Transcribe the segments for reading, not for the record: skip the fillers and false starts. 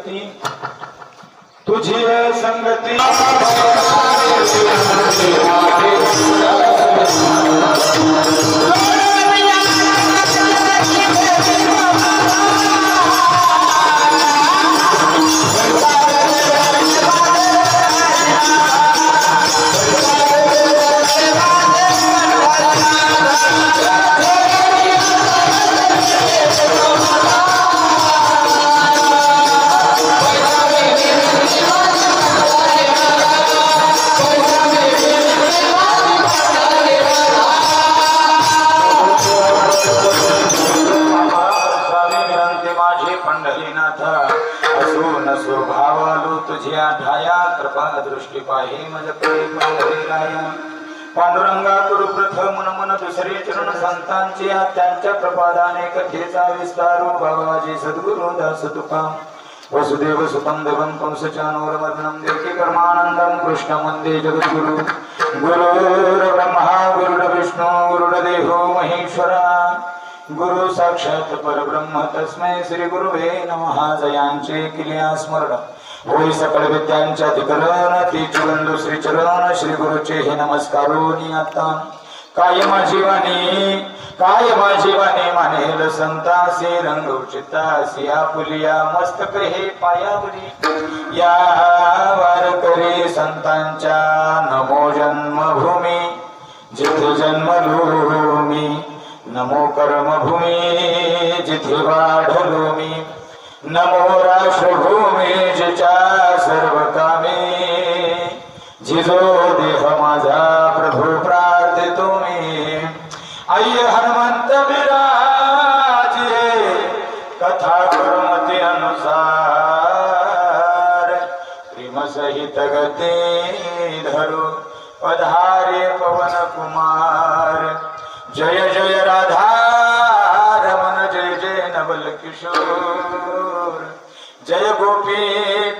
संगती तुझी संगती दृष्टी पाहे मज पांडुरंगा तुरु प्रथम मन दुसरे चरण संतांचे त्यांच्या प्रपादाने कथेचा विस्तारू बाबाजी सद्गुरु दास तुका वसुदेव सुतं देवं कंसचानूरमर्दनं देवकी कर्मानंदं कृष्ण वंदे जगद्गुरु गुरुर्ब्रह्मा गुरुर्विष्णु गुरुर्देवो महेश्वरा गुरु साक्षात परब्रह्म तस्मै श्री गुरुवे नमः जयांचे किल्या स्मरण होई सकल विद्यांच्या अधिकरण ती चरण श्री चरण श्री गुरुचे हे नमस्कारोनी आता कायमा जीवानी मानेल संतासी रंग उचितासी आपुलिया मस्तक हे पायावरी या वारकरी संतांच्या नमो जन्मभूमी जिथे जन्मलो मी नमो कर्मभूमी जिथे वाढलो मी नमो राष्ट्रभूमी जिच्या सर्व कामे जिजो देह माझा प्रभू प्रार्थितो मी आय हनुमंत विराजे कथा कर्मते अनुसार प्रेम सहित गते धरो पधारे पवन कुमार जय जय राधा रमण जय जय नवल किशोर जय गोपी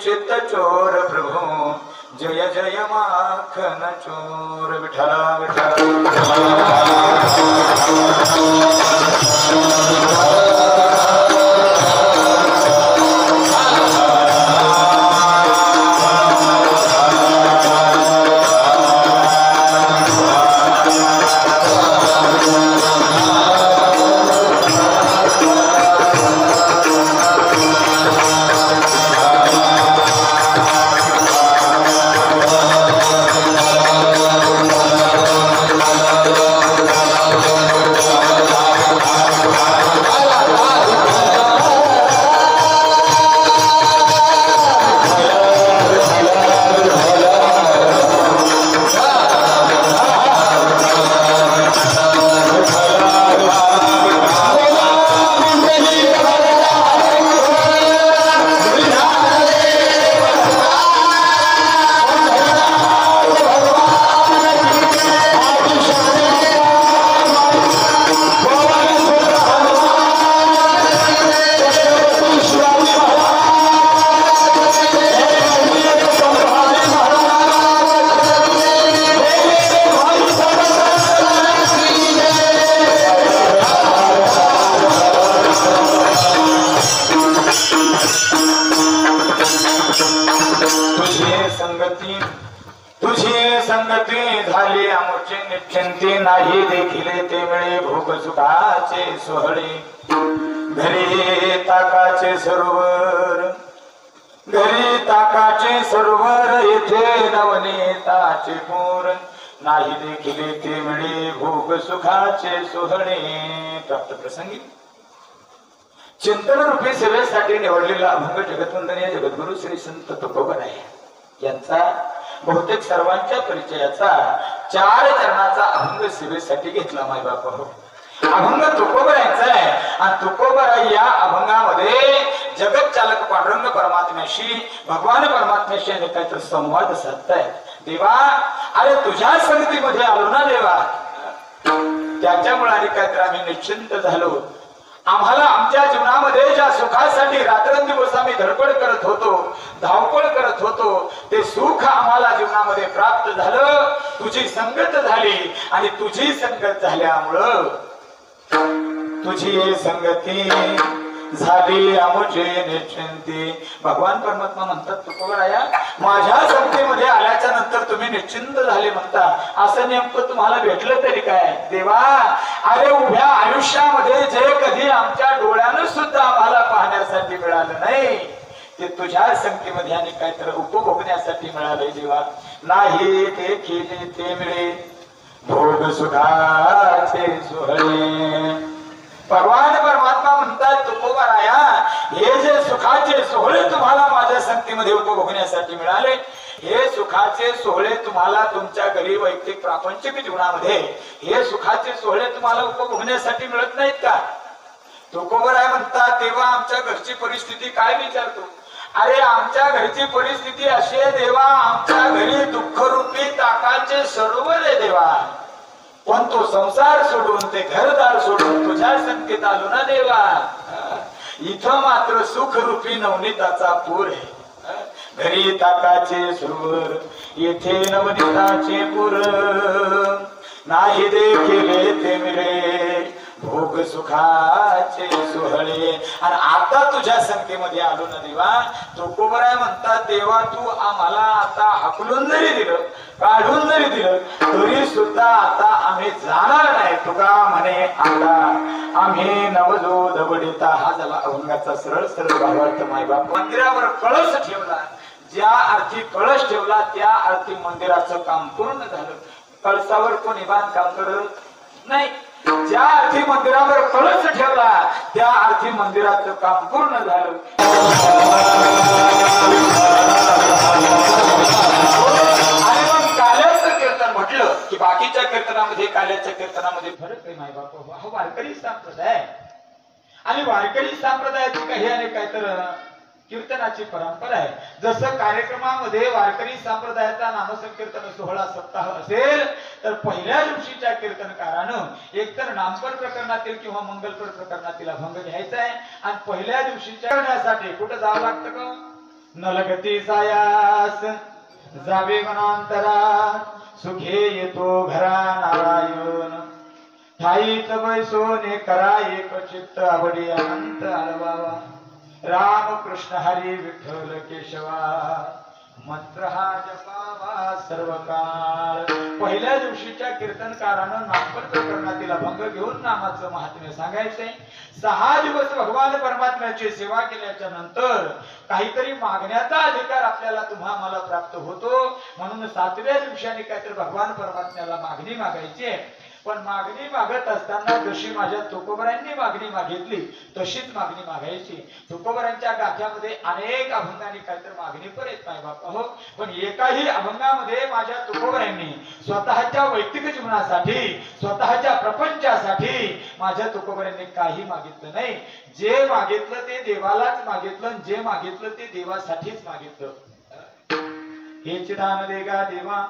चित्त चोर प्रभु जय जय माखन चोर विठला नाही देखिले ते मिळे भोग सुखाचे सोहळे घरी ताकाचे सरोवर येथे नवनीताचे पूर नाही देखिले ते मिळे भोग सुखाचे सोहळे प्राप्त प्रसंगी चिंतन रूपी सेवेसाठी निवडलेला अभंग जगतवंदनीय जगद्गुरु श्री संत तुकोबराय यांचा बहुतेक सर्वांच्या परिचयाचा 4 चरणाचा अभंग सेवेसाठी घेतला माय बाप हो अभंग तुकोबरायचा आहे आणि तुकोबराय या अभंगामध्ये जगत चालक पांडुरंग परमात्म्याशी भगवान परमात्म्याशी काहीतरी संवाद साधताय देवा अरे तुझ्या संगतीमध्ये आलो ना देवा त्याच्यामुळे आणि काहीतरी आम्ही निश्चिंत झालो आम्हाला आमच्या जीवनामध्ये ज्या सुखासाठी रात्रंदिवस आम्ही धडपड करत होतो धावपळ करत होतो ते सुख आम्हाला जीवनामध्ये प्राप्त झालं तुझी संगत झाली आणि तुझी संगत झाल्यामुळं तुझी संगती झाली आमुचे निश्चिंती. भगवान परमात्मा म्हणतात तुकोबराया, माझ्या संगतीमध्ये आल्याच्या नंतर तुम्ही निश्चिंत झाले म्हणता, असं नेमकं तुम्हाला भेटलं तरी काय देवा? अरे उभ्या आयुष्यामध्ये जे कधी आमच्या डोळ्यानं सुद्धा आम्हाला पाहण्यासाठी मिळालं नाही, ते तुझ्या संगतीमध्ये आणि काहीतरी उपभोगण्यासाठी मिळाले देवा. नाही ते केले ते मिळे भोग सुखाचे सोहळे. भगवान परमात्मा म्हणतात तुकोबराया, हे जे सुखाचे सोहळे तुम्हाला माझ्या संगतीमध्ये उपभोगण्यासाठी मिळाले, हे सुखाचे सोहळे तुम्हाला तुमच्या घरी वैयक्तिक प्रापंचिक जीवनामध्ये हे सुखाचे सोहळे तुम्हाला उपभोगण्यासाठी मिळत नाहीत का? तुकोबराया म्हणतात तेव्हा आमच्या घरची परिस्थिती काय विचारतो? अरे आमच्या घरची परिस्थिती अशी आहे देवा, आमच्या घरी दुःखरूपी ताकाचे सरोवर आहे देवा, पण तो संसार सोडून ते घरदार सोडून तुझ्या संगतीत आलो ना देवा. इथं मात्र सुखरूपी नवनीताचा पूर आहे. घरी ताकाचे सरोवर, येथे नवनीताचे पूर. नाही देखील ते मिळे भोग सुखाचे सोहळे. आणि आता तुझ्या संगतीमध्ये आलो ना देवा. तुकोबराया म्हणतात देवा, तू आम्हाला आता हाकलून जरी दिलं, काढून जरी दिलं, तरी सुद्धा आता आम्ही जाणार नाही. तुका म्हणे आता आम्ही नवजो दबडिता. हा झाला अभंगाचा सरळ सरळ भावार्थ. मायबाप मंदिरावर कळस ठेवला, ज्या अर्थी कळस ठेवला त्या अर्थी मंदिराचं काम पूर्ण झालं. कळसावर कोणी बांधकाम करत नाही. ज्या अर्थी मंदिरावर कळस ठेवला त्या अर्थी मंदिराचं काम पूर्ण झालं. आणि मग काल्याचं कीर्तन म्हटलं की बाकीच्या कीर्तनामध्ये काल्याच्या कीर्तनामध्ये फरक आहे मायबाप. हा वारकरी संप्रदाय आणि वारकरी संप्रदायाची काही आणि काय तर कीर्तनाची परंपरा आहे. जसं कार्यक्रमामध्ये वारकरी संप्रदायाचा नामसंकीर्तन सोहळा सप्ताह असेल तर पहिल्या दिवशीच्या कीर्तनकारानं एकतर नामपद प्रकरणातील किंवा मंगलपद प्रकरणातील अभंग घ्यायचा आहे आणि पहिल्या दिवशीच्या करण्यासाठी कुठं जावं लागतं का? नलगती जायास जावे वनांतरा, सुखे येतो घरा नारायण, ठाईच बैसोने करा एक चित्त आवडी अनंत आलवावा. राम कृष्ण हरी विठ्ठल केशवा, मंत्र हा जपावा सर्व काळ. पहिल्या दिवशीच्या कीर्तनकारानं नामपद प्रकरणातील अभंग घेऊन नामाचं महात्म्य सांगायचंय. 6 दिवस भगवान परमात्म्याची सेवा केल्याच्या नंतर काहीतरी मागण्याचा अधिकार आपल्याला तुम्हा मला प्राप्त होतो. म्हणून 7व्या दिवशी काहीतरी भगवान परमात्म्याला मागणी मागायची. पण मागणी मागत असताना जशी माझ्या तुकोबरायांनी मागणी मागितली तशीच मागणी मागायची. तुकोबरायांच्या गाथ्यामध्ये अनेक अभंगांनी काहीतरी मागणी पण येत नाही बापा हो. पण एकाही अभंगामध्ये माझ्या तुकोबरायांनी स्वतःच्या वैयक्तिक जीवनासाठी, स्वतःच्या प्रपंचासाठी माझ्या तुकोबरायांनी काही मागितलं नाही. जे मागितलं ते देवालाच मागितलं, जे मागितलं ते देवासाठीच मागितलं. हेच दान दे गा देवा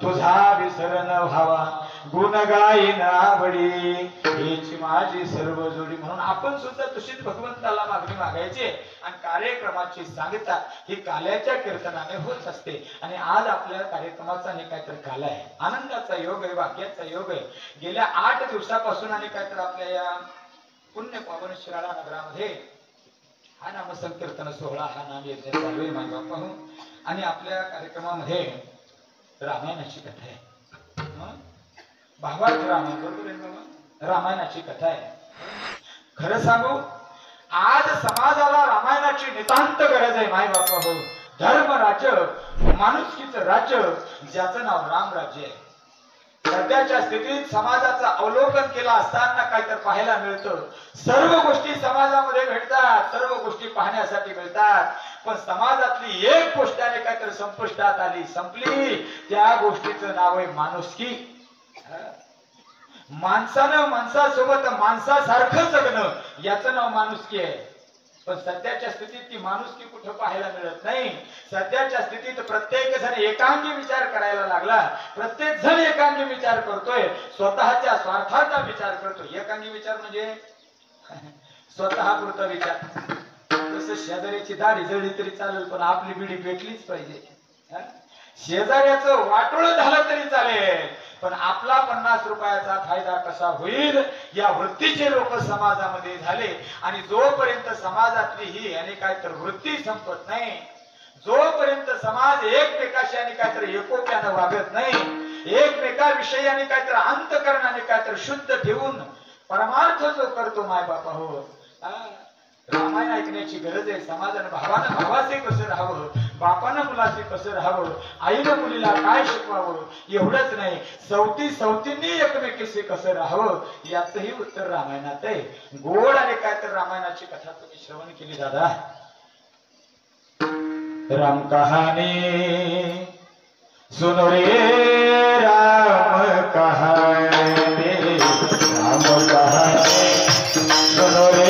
तुझा विसर न व्हावा, गुण गायन आवडी हेची माझी सर्व जोडी. म्हणून आपण सुद्धा तशीच भगवंताला मागणी मागायची. आणि कार्यक्रमाची सांगता ही काल्याच्या कीर्तनाने होत असते. आणि आज आपल्या कार्यक्रमाचा आणि काहीतरी काल आहे, आनंदाचा योग आहे, वाक्याचा योग आहे. गेल्या 8 दिवसापासून आणि काहीतरी आपल्या या पुण्य पावन शिराळा नगरामध्ये हा नाम संकीर्तन सोहळा, हा नाम यज्ञ चालू आहे माझ्या बापा. आणि आपल्या कार्यक्रमामध्ये रामायणाची कथा आहे. भावार्थ रामायण, बरोबर आहे बाबा, रामायणाची कथा आहे. खरं सांगू, आज समाजाला रामायणाची नितांत गरज आहे माय बापा हो. धर्म राज्य, माणुसकीचं राज्य, ज्याचं नाव राम राज्य आहे. सध्याच्या स्थितीत समाजाचं अवलोकन केलं असताना काहीतरी पाहायला मिळतं. सर्व गोष्टी समाजामध्ये भेटतात, सर्व गोष्टी पाहण्यासाठी मिळतात, पण समाजातली एक गोष्ट आणि काहीतरी संपुष्टात आली, संपली. त्या गोष्टीचं नाव आहे माणुसकी. माणसानं माणसासोबत माणसासारखं जगणं याचं नाव माणुसकी आहे. पण सध्याच्या स्थितीत ती माणुसकी कुठं पाहायला मिळत नाही. सध्याच्या स्थितीत प्रत्येक जण एकांगी विचार करायला लागला. प्रत्येक जण एकांगी विचार करतोय, स्वतःच्या स्वार्थाचा विचार करतोय. एकांगी विचार म्हणजे स्वतःपुरता विचार. जसं शेजाऱ्याची दाढी जळली तरी चालेल, पण आपली बिडी पेटलीच पाहिजे. शेजाऱ्याचं वाटोळ झालं तरी चालेल, पण आपला 50 रुपयाचा फायदा कसा होईल या वृत्तीचे लोक समाजामध्ये झाले. आणि जोपर्यंत समाजातली ही आणि काहीतरी वृत्ती संपत नाही, जोपर्यंत समाज एकमेकाशी आणि काहीतरी एकोप्यानं वागत नाही, एकमेकाविषयी आणि काहीतरी अंतकरणाने काहीतरी शुद्ध ठेवून परमार्थ जो करतो मायबापा हो, रामायण ऐकण्याची गरज आहे. समाजानं भावानं भावाचे कसं राहावं, बापानं मुलाचे कसं राहावं, आईनं मुलीला काय शिकवावं, एवढंच नाही सवती सवतींनी एकमेकीशी कसं राहावं याचंही उत्तर रामायणात आहे. गोड आणि काय तर रामायणाची कथा तुम्ही श्रवण केली दादा. राम कहानी सुनो रे राम कहानी, राम कहानी सुनो रे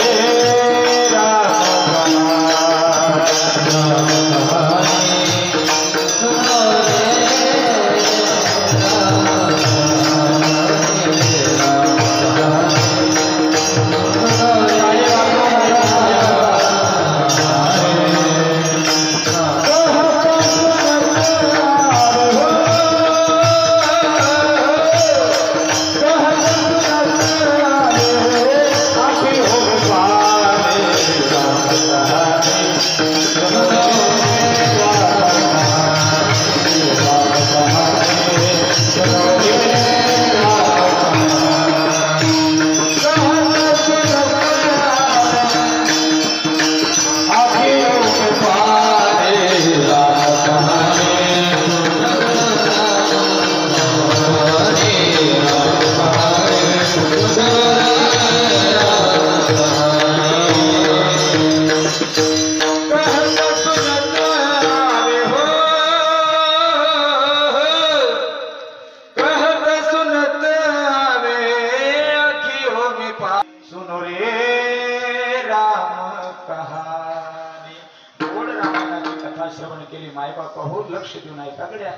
श्रवण केली मायबापा हो, लक्ष देऊन ऐका गड्या.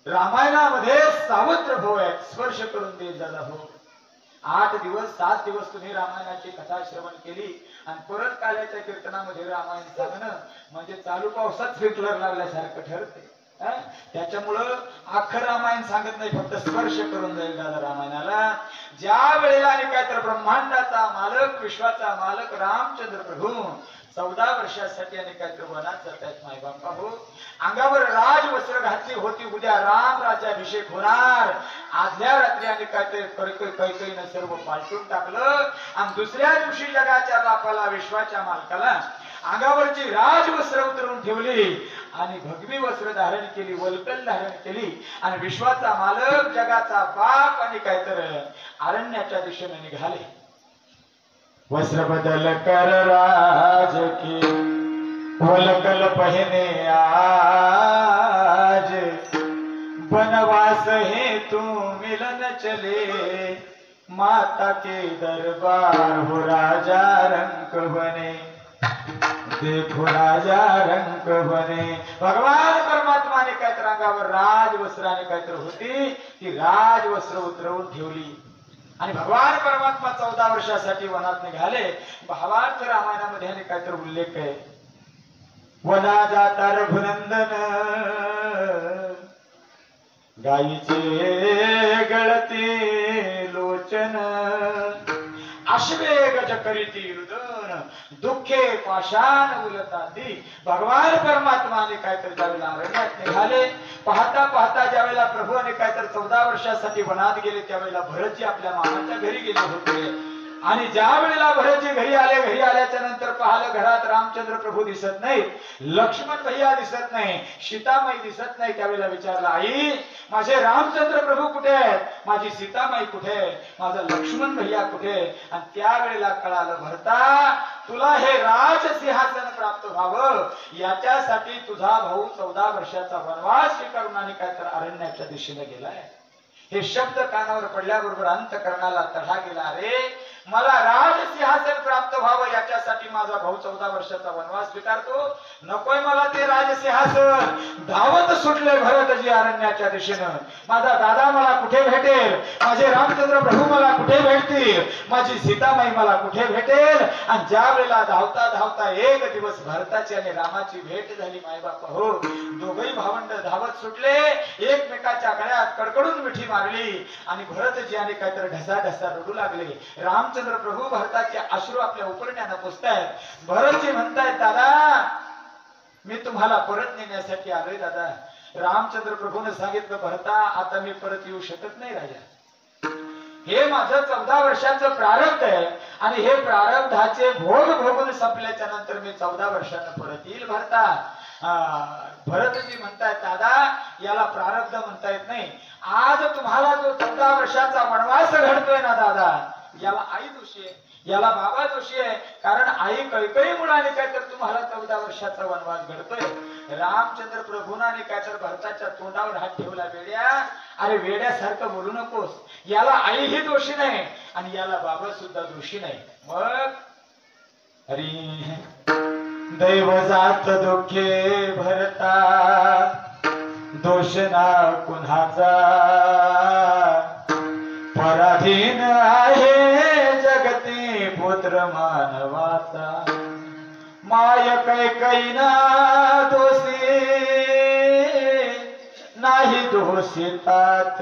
रामायणामध्ये सावत्र भाऊ आहेत, स्पर्श करून देत दादा हो. 8 दिवस 7 दिवस तुम्ही रामायणाची कथा श्रवण केली आणि परत काल्याच्या कीर्तनामध्ये रामायण सांगणं म्हणजे चालू पावसात स्प्रिंकलर लावल्यासारखं ठरते. त्याच्यामुळं अख्खं रामायण सांगत नाही, फक्त स्पर्श करून जाईल दादा रामायणाला. ज्या वेळेला आणि काय तर ब्रह्मांडाचा मालक विश्वाचा मालक रामचंद्र प्रभू 14 वर्षासाठी आणि काहीतरी वनात जात आहेत मायबापा हो. अंगावर राजवस्त्र घातली होती, उद्या राम राज्याभिषेक होणार. आदल्या रात्री आणि काहीतरी कैकईनं सर्व पालटून टाकलं आणि दुसऱ्या दिवशी जगाच्या बापाला विश्वाच्या मालकाला अंगावरची राजवस्त्र उतरवून ठेवली आणि भगवी वस्त्र धारण केली, वल्कल धारण केली आणि विश्वाचा मालक जगाचा बाप आणि काहीतरी अरण्याच्या दिशेने निघाले. वस्त्र बदल कर राज की वलकल पहने आज, बनवास है तू मिलन चले, माता के दरबार हो राजा रंग बने, देखो राजा रंग बने. भगवान परमात्माने काहीतरी अंगावर राजवस्त्राने काहीतरी होती, ती राजवस्त्र उतरवून ठेवली आणि भगवान परमात्मा 14 वर्षासाठी वनात निघाले. भावार्थ रामायणामध्ये आणि काहीतरी उल्लेख आहे. वना जाता रघुनंदन, गायीचे गळते लोचन, अश्वे गज करीती रुदन, दुःखे पाषाण उलताती. भगवान परमात्माने काहीतरी त्यावेळेला अरण्यात निघाले. पाहता पाहता ज्यावेळेला प्रभू आणि काहीतरी 14 वर्षासाठी वनात गेले त्यावेळेला भरतजी आपल्या मामाच्या घरी गेले होते. आणि ज्या वेळेला भरतजी घरी आले, घरी आल्याच्या नंतर पाहिलं घरात रामचंद्र प्रभू दिसत नाही, लक्ष्मण भैया दिसत नाही, सीतामाई दिसत नाही. त्यावेळेला विचारलं, आई माझे रामचंद्र प्रभू कुठे आहेत, माझी सीतामाई कुठे, माझा लक्ष्मण भैया कुठे. आणि त्यावेळेला कळालं, भरता तुला हे राजसिंहासन प्राप्त व्हावं याच्यासाठी तुझा भाऊ 14 वर्षाचा वनवास स्वीकारून आणि काय तर अरण्याच्या दिशेने गेलाय. हे शब्द कानावर पडल्याबरोबर अंतकरणाला तडा गेला. रे मला राजसिंहासन प्राप्त प्राप्त व्हावं याच्यासाठी माझा भाऊ 14 वर्षाचा वनवास स्वीकारतो. नकोय मला ते राजसिंहासन. धावत सुटले भरतजी अरण्याच्या दिशेनं. माझा दादा मला कुठे भेटेल, माझे रामचंद्र प्रभू मला कुठे भेटतील, माझी सीतामाई मला कुठे भेटेल. आणि ज्या वेळेला धावता धावता एक दिवस भरताची आणि रामाची भेट झाली. मायबाप हो, दोघही भावंड धावत सुटले, एकमेकाच्या गळ्यात कडकडून मिठी मारली आणि भरतजी आणि काहीतरी ढसा ढसा रडू लागले. रामचंद्र प्रभू भरताचे अश्रू आपल्या उपरण्यानं पुसतायत. भरतजी म्हणतायत, दादा मी तुम्हाला परत नेण्यासाठी आलोय दादा. रामचंद्र प्रभूने सांगितलं, भरता आता मी परत येऊ शकत नाही राजा. हे माझं 14 वर्षाचं प्रारब्ध आहे आणि हे प्रारब्धाचे भोग भोगून संपल्याच्या नंतर मी 14 वर्षानं परत येईल भरता. भरतजी म्हणतायत, दादा याला प्रारब्ध म्हणता येत नाही. आज तुम्हाला जो 14 वर्षाचा वनवास घडतोय ना दादा, याला आई दोषी आहे, याला बाबा दोषी आहे. कारण आई कैकई मुलाने काय तर तुम्हाला 14 वर्षाचा वनवास घडतोय. रामचंद्र प्रभूनाने काय तर भरताच्या तोंडावर हात ठेवला. वेड्या, अरे वेड्यासारखं बोलू नकोस. याला आई ही दोषी नाही आणि याला बाबा सुद्धा दोषी नाही. मग हरी दैव जात दुःखे भरता, दोष ना कुणाचा, पराधीन आहे जगती पुत्र मानवाचा. माय कैकईना दोषी नाही दोषितात,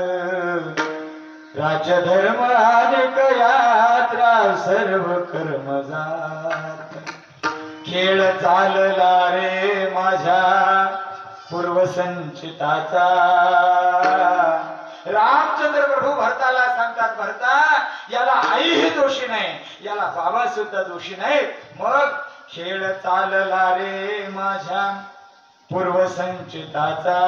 राजधर्म अनेक यात्रा सर्व कर्म जात. खेळ चालला रे माझ्या पूर्वसंचिताचा. रामचंद्र प्रभू भरताला सांगतात, भरता याला आई ही दोषी नाही, याला बाबा सुद्धा दोषी नाही. मग खेळ चालला रे माझ्या पूर्वसंचिताचा,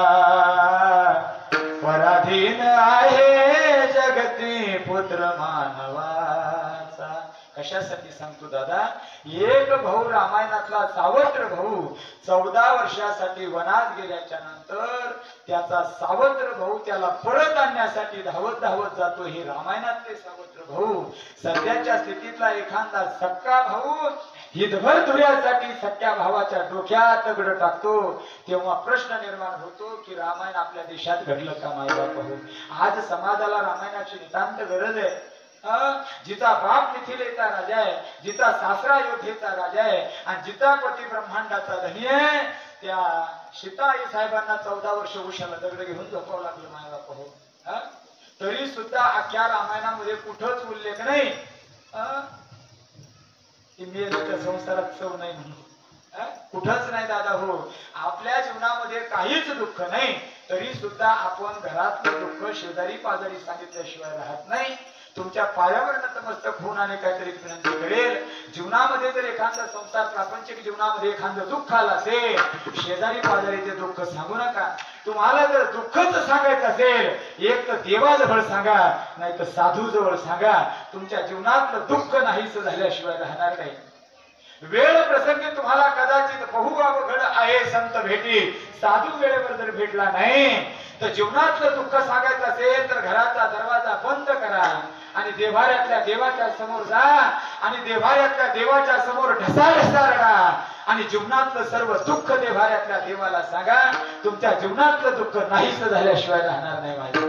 पराधीन आहे जगती पुत्र मानवाचा. कशासाठी सांगतो दादा, एक भाऊ रामायणातला सावत्र भाऊ 14 वर्षासाठी वनात गेल्याच्या नंतर त्याचा सावत्र भाऊ त्याला परत आणण्यासाठी धावत धावत जातो. हे रामायणातले सावत्र भाऊ. सध्याच्या स्थितीतला एखादा सक्का भाऊ हितभर धुऱ्यासाठी सख्या भावाच्या डोक्यात दगड टाकतो, तेव्हा प्रश्न निर्माण होतो की रामायण आपल्या देशात घडलं का मायबाप हो. आज समाजाला रामायणाची नितांत गरज आहे. जिचा बाप मिथिलेचा राजा आहे, जिचा सासरा योद्धेचा राजा आहे आणि जिचा पती ब्रह्मांडाचा धनी आहे, त्या सीताई साहेबांना 14 वर्ष उशाला दगड घेऊन झोपावं लागलं मायबाप हो. तरी सुद्धा अख्ख्या रामायणामध्ये कुठंच उल्लेख नाही की मेलेच्या संसारात चव नाही म्हणून. कुठंच नाही दादा हो. आपल्या जीवनामध्ये काहीच दुःख नाही तरी सुद्धा आपण घरातलं दुःख शेजारी पाजारी सांगितल्याशिवाय राहत नाही. तुमच्या पायावर नतमस्तक होऊन आणि काहीतरी विनंती करेल. जीवनामध्ये जर एखादा संसार प्रापंचिक जीवनामध्ये एखादं दुःख आलं असेल, शेजारी पाजारी ते दुःख सांगू नका. तुम्हाला जर दुःखच सांगायचं असेल, एक तर देवाजवळ सांगा, नाही तर साधू जवळ सांगा. तुमच्या जीवनातलं दुःख नाहीच झाल्याशिवाय राहणार नाही. वेळ प्रसंगी तुम्हाला कदाचित बहुबाबगड आहे संत भेटी, साधू वेळेवर जर भेटला नाही तर जीवनातलं दुःख सांगायचं असेल तर घराचा दरवाजा बंद करा आणि देव्हाऱ्यातल्या देवाच्या समोर जा आणि देव्हाऱ्यातल्या देवाच्या समोर ढसा ढसा रडा आणि जीवनातलं सर्व दुःख देव्हाऱ्यातल्या देवाला सांगा. तुमच्या जीवनातलं दुःख नाहीच झाल्याशिवाय राहणार नाही माझ्या.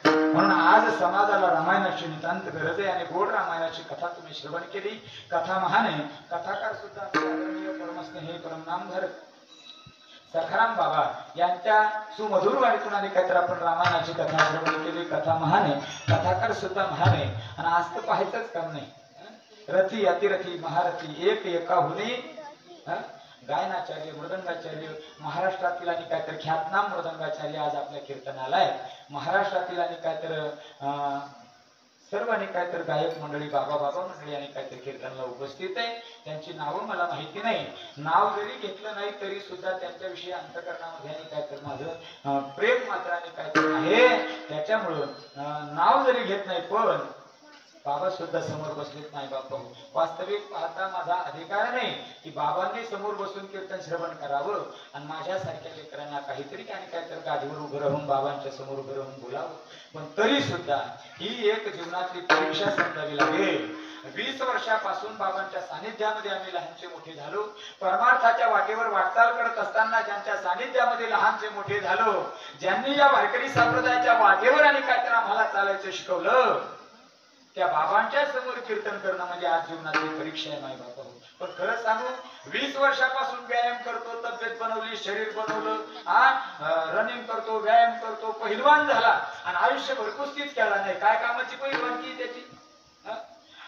म्हणून आज समाजाला रामायणाची नितांत गरज आहे आणि गोड रामायणाची कथा तुम्ही श्रवण केली. कथा महान आहे. कथाकार सुद्धा परमस्नेही परमनामधर सखाराम बाबा यांच्या सुमधुर वाणीतून आणि काहीतरी आपण रामायणाची कथा श्रवण केली. कथा महान आहे, कथाकार सुद्धा महान आहे आणि आज तर पाहायचंच काम नाही. रथी अतिरथी महारथी एक एकाहुनी गायनाचार्य मृदंगाचार्य महाराष्ट्रातील आणि काहीतरी ख्यातनाम मृदंगाचार्य आज आपल्या कीर्तनाला आहे. महाराष्ट्रातील आणि काहीतरी सर्व आणि काहीतरी गायक मंडळी बाबा मंडळी आणि काहीतरी कीर्तनाला उपस्थित आहे. त्यांची नावं मला माहिती नाही. नाव जरी घेतलं नाही तरी सुद्धा त्यांच्याविषयी अंतकरणामध्ये आणि काहीतरी माझं प्रेम मात्र आणि काहीतरी आहे. त्याच्यामुळं नाव जरी घेत नाही पण बाबा सुद्धा समोर बसलेत नाही बापा. वास्तविक पाहता माझा अधिकार नाही की बाबांनी समोर बसून कीर्तन श्रवण करावं आणि माझ्यासारख्या लेकरांना काहीतरी आणि काहीतरी गाडीवर उभं राहून बाबांच्या समोर उभं राहून बोलावं. पण तरी सुद्धा ही एक जीवनातली परीक्षा समजावी लागेल 20 वर्षापासून बाबांच्या सानिध्यामध्ये आम्ही लहानचे मोठे झालो. परमार्थाच्या वाटेवर वाटचाल करत असताना ज्यांच्या सानिध्यामध्ये लहानचे मोठे झालो, ज्यांनी या वारकरी संप्रदायाच्या वाटेवर आणि काय तर आम्हाला चालायचं शिकवलं, त्या बाबांच्या समोर कीर्तन करणं म्हणजे आज जीवनाची परीक्षा आहे माय बाबा. पण खरं सांगू, 20 वर्षापासून व्यायाम करतो, तब्येत बनवली, शरीर बनवलं, रनिंग करतो, व्यायाम करतो, पहिलवान झाला आणि आयुष्यभर कुस्तीच खेळला नाही. काय कामाची पहिलवानकी त्याची?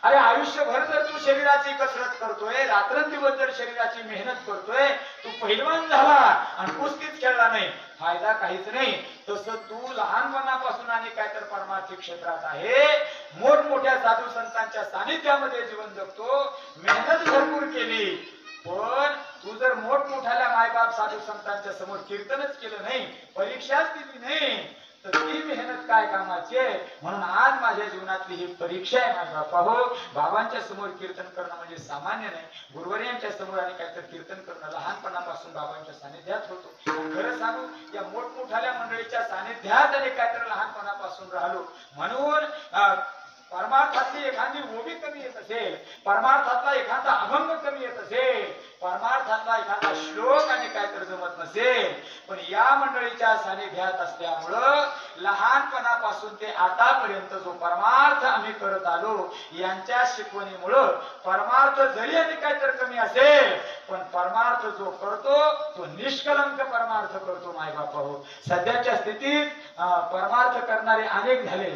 अरे आयुष्यभर जर तू शरीराची कसरत करतोय, रात्रंदिवस जर शरीराची मेहनत करतोय, तू पहिलवान झाला आणि कुस्तीच खेळला नाही, फायदा काहीच नाही. तसं तू लहानपणापासून आणि काय तर परमार्थिक क्षेत्रात आहे, मोठमोठ्या साधू संतांच्या सानिध्यामध्ये जीवन जगतो, मेहनत भरपूर केली, पण तू जर मोठमोठ्याल्या मायबाप साधू संतांच्या समोर कीर्तनच केलं नाही, परीक्षाच दिली नाही, तर ती मेहनत काय कामाची आहे? म्हणून आज माझ्या जीवनातली ही परीक्षा आहे माझ्या बापा हो. बाबांच्या समोर कीर्तन करणं म्हणजे सामान्य नाही. गुरुवर्यांच्या समोर आणि काहीतरी कीर्तन करणं लहानपणापासून बाबांच्या सानिध्यात होतो. खरं सांगू, या मोठमोठ्या मंडळीच्या सानिध्यात आणि काहीतरी लहानपणापासून राहिलो, म्हणून परमार्थातली एखादी ओवी कमी येत असेल, परमार्थातला एखादा अभंग कमी येत असेल, परमार्थातला एखादा श्लोक आणि काहीतरी जमत नसेल, पण या मंडळीच्या सानिध्यात असल्यामुळं लहानपणापासून ते आतापर्यंत जो परमार्थ आम्ही करत आलो, यांच्या शिकवणीमुळं परमार्थ जरी आणि काहीतरी कमी असेल, पण परमार्थ जो करतो तो निष्कलंक परमार्थ करतो माय बापा हो. सध्याच्या स्थितीत परमार्थ करणारे अनेक झाले,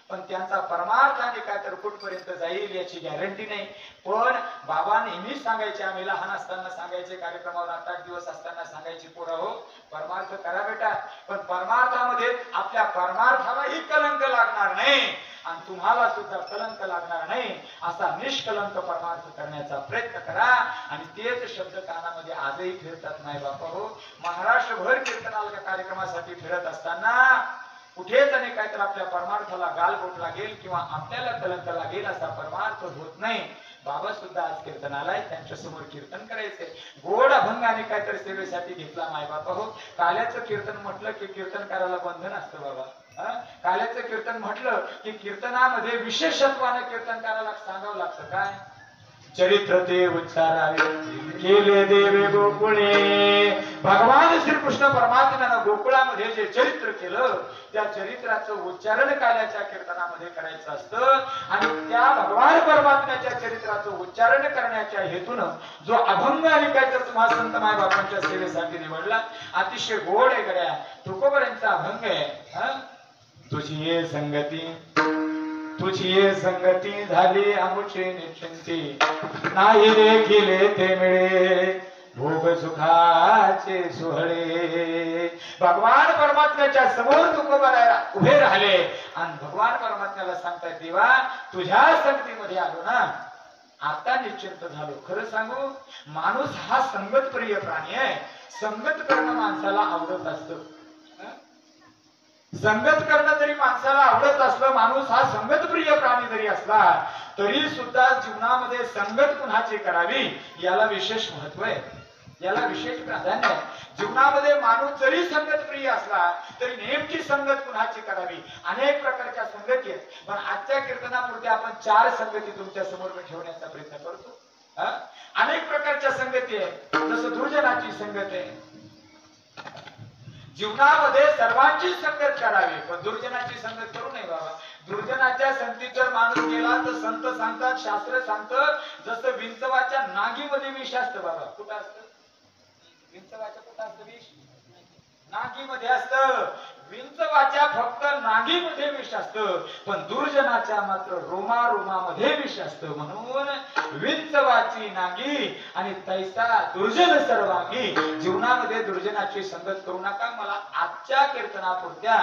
पण त्यांचा परमार्थ आणि काय तर कुठपर्यंत जाईल याची गॅरंटी नाही. पण बाबा नेहमीच सांगायचे, आम्ही लहान असताना सांगायचे, कार्यक्रमावर 8-8 दिवस असताना सांगायचे, पोरा हो परमार्थ करा बेटा, पण परमार्थामध्ये आपल्या परमार्थालाही कलंक लागणार नाही आणि तुम्हाला सुद्धा कलंक लागणार नाही, असा निष्कलंक परमार्थ करण्याचा प्रयत्न करा. आणि तेच शब्द कानामध्ये आजही फिरतात माय बापा हो. महाराष्ट्रभर कीर्तनाच्या कार्यक्रमासाठी फिरत असताना कुठेच आणि काय तर आपल्या परमार्थाला गालबोट लागेल किंवा आपल्याला कलंक लागेल असा परमार्थ होत नाही. बाबा सुद्धा आज कीर्तनालाय, त्यांच्या समोर कीर्तन करायचंय. गोड अभंग आणि काय तर सेवेसाठी घेतला माय बापा हो. काल्याचं कीर्तन म्हटलं की कीर्तन करायला बंधन असतं बाबा. काल्याचं कीर्तन म्हटलं की कीर्तनामध्ये विशेषत्वाने कीर्तन करायला सांगावं लागतं. काय? चरित्र ते उच्चारावे केले देवे गोकुळे. भगवान श्रीकृष्ण परमात्म्यानं गोकुळामध्ये जे चरित्र केलं, त्या चरित्राचं उच्चारण काल्याच्या कीर्तनामध्ये करायचं असतं. आणि त्या भगवान परमात्म्याच्या चरित्राचं उच्चारण करण्याच्या हेतून जो अभंग आणि काय तर तुम्हा संत माय बापांच्या सेवेसाठी निवडला, अतिशय गोड आहे गड्या. तुकोबऱ्यांचा अभंग आहे. तुझी ये संगती, तुझी ये संगती झाली आमुचे निश्चिंती, नाही देखिले ते मिळे भोग सुखाचे सोहळे. भगवान परमात्म्याच्या समोर तुकोबरा उभे राहिले आणि भगवान परमात्म्याला सांगताय, देवा तुझ्या संगतीमध्ये आलो ना, आता निश्चिंत झालो. खरं सांगू, माणूस हा संगत प्रिय प्राणी आहे. संगत करणं माणसाला आवडत असतं. संगत करणं जरी माणसाला आवडत असलं, माणूस हा संगत प्रिय प्राणी जरी असला, तरी सुद्धा जीवनामध्ये संगत कुणाची करावी याला विशेष महत्व आहे, याला विशेष प्राधान्य आहे. जीवनामध्ये माणूस जरी संगत प्रिय असला तरी नेमकी संगत कुणाची करावी. अनेक प्रकारच्या संगती आहेत, पण आजच्या कीर्तनापुरते आपण 4 संगती तुमच्या समोर ठेवण्याचा प्रयत्न करतो. अनेक प्रकारच्या संगती आहेत. जसं दुर्जनाची संगत आहे. जीवनामध्ये सर्वांची संगत करावी, पण दुर्जनाची संगत करू नये बाबा. दुर्जनाच्या संगतीत जर माणूस गेला तर संत सांगतात, शास्त्र सांगतं, जसं विंचवाच्या नागीमध्ये विष असतं बाबा. कुठं असतं विंचवाच्या? कुठं असतं विष? नागीमध्ये असतं. विंचवाच्या फक्त नागीमध्ये विष असतं, पण दुर्जनाच्या मात्र रोमारोमामध्ये विष असतं. म्हणून विंचवाची नागी आणि तैसा दुर्जन सर्वांगी. जीवनामध्ये दुर्जनाची संगत करू नका. मला आजच्या कीर्तनापुरत्या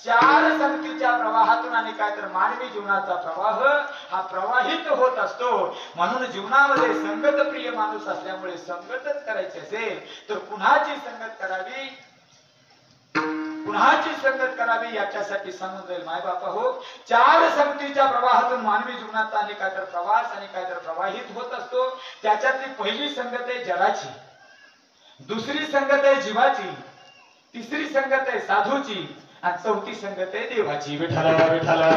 4 संगतीच्या प्रवाहातून आणि काय तर मानवी जीवनाचा प्रवाह हा प्रवाहित होत असतो. म्हणून जीवनामध्ये संगत प्रिय माणूस असल्यामुळे संगतच करायची असेल तर कुणाची संगत करावी, कुणाची संगत करावी याच्यासाठी सांगून जाईल माय बापा हो. 4 संगतीच्या प्रवाहातून मानवी जीवनाचा आणि काय तर प्रवास आणि काय तर प्रवाहित होत असतो. त्याच्यातली पहिली संगत आहे जगाची, दुसरी संगत आहे जीवाची, तिसरी संगत आहे साधूची आणि चौथी संगत आहे देवाची. विठ्ठला विठ्ठला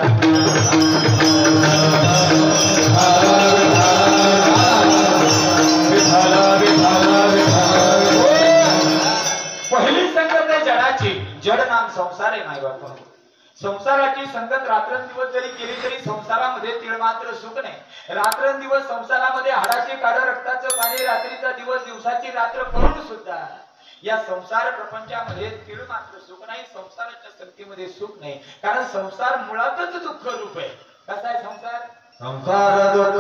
संगत रात्रंदिवस जरी केली तरी संसारामध्ये तीळ मात्र सुख नाही। रात्रंदिवस संसारामध्ये हाडाचे काढ रक्ताचं पाणी रात्रीचा दिवस दिवसाची रात्र करून सुद्धा या संसार प्रपंचामध्ये तीळ मात्र सुख नाही। संसाराच्या संगतीमध्ये सुख नाही, कारण संसार मुळातच दुःख रूप आहे। कसा आहे संसार? संसार दुःख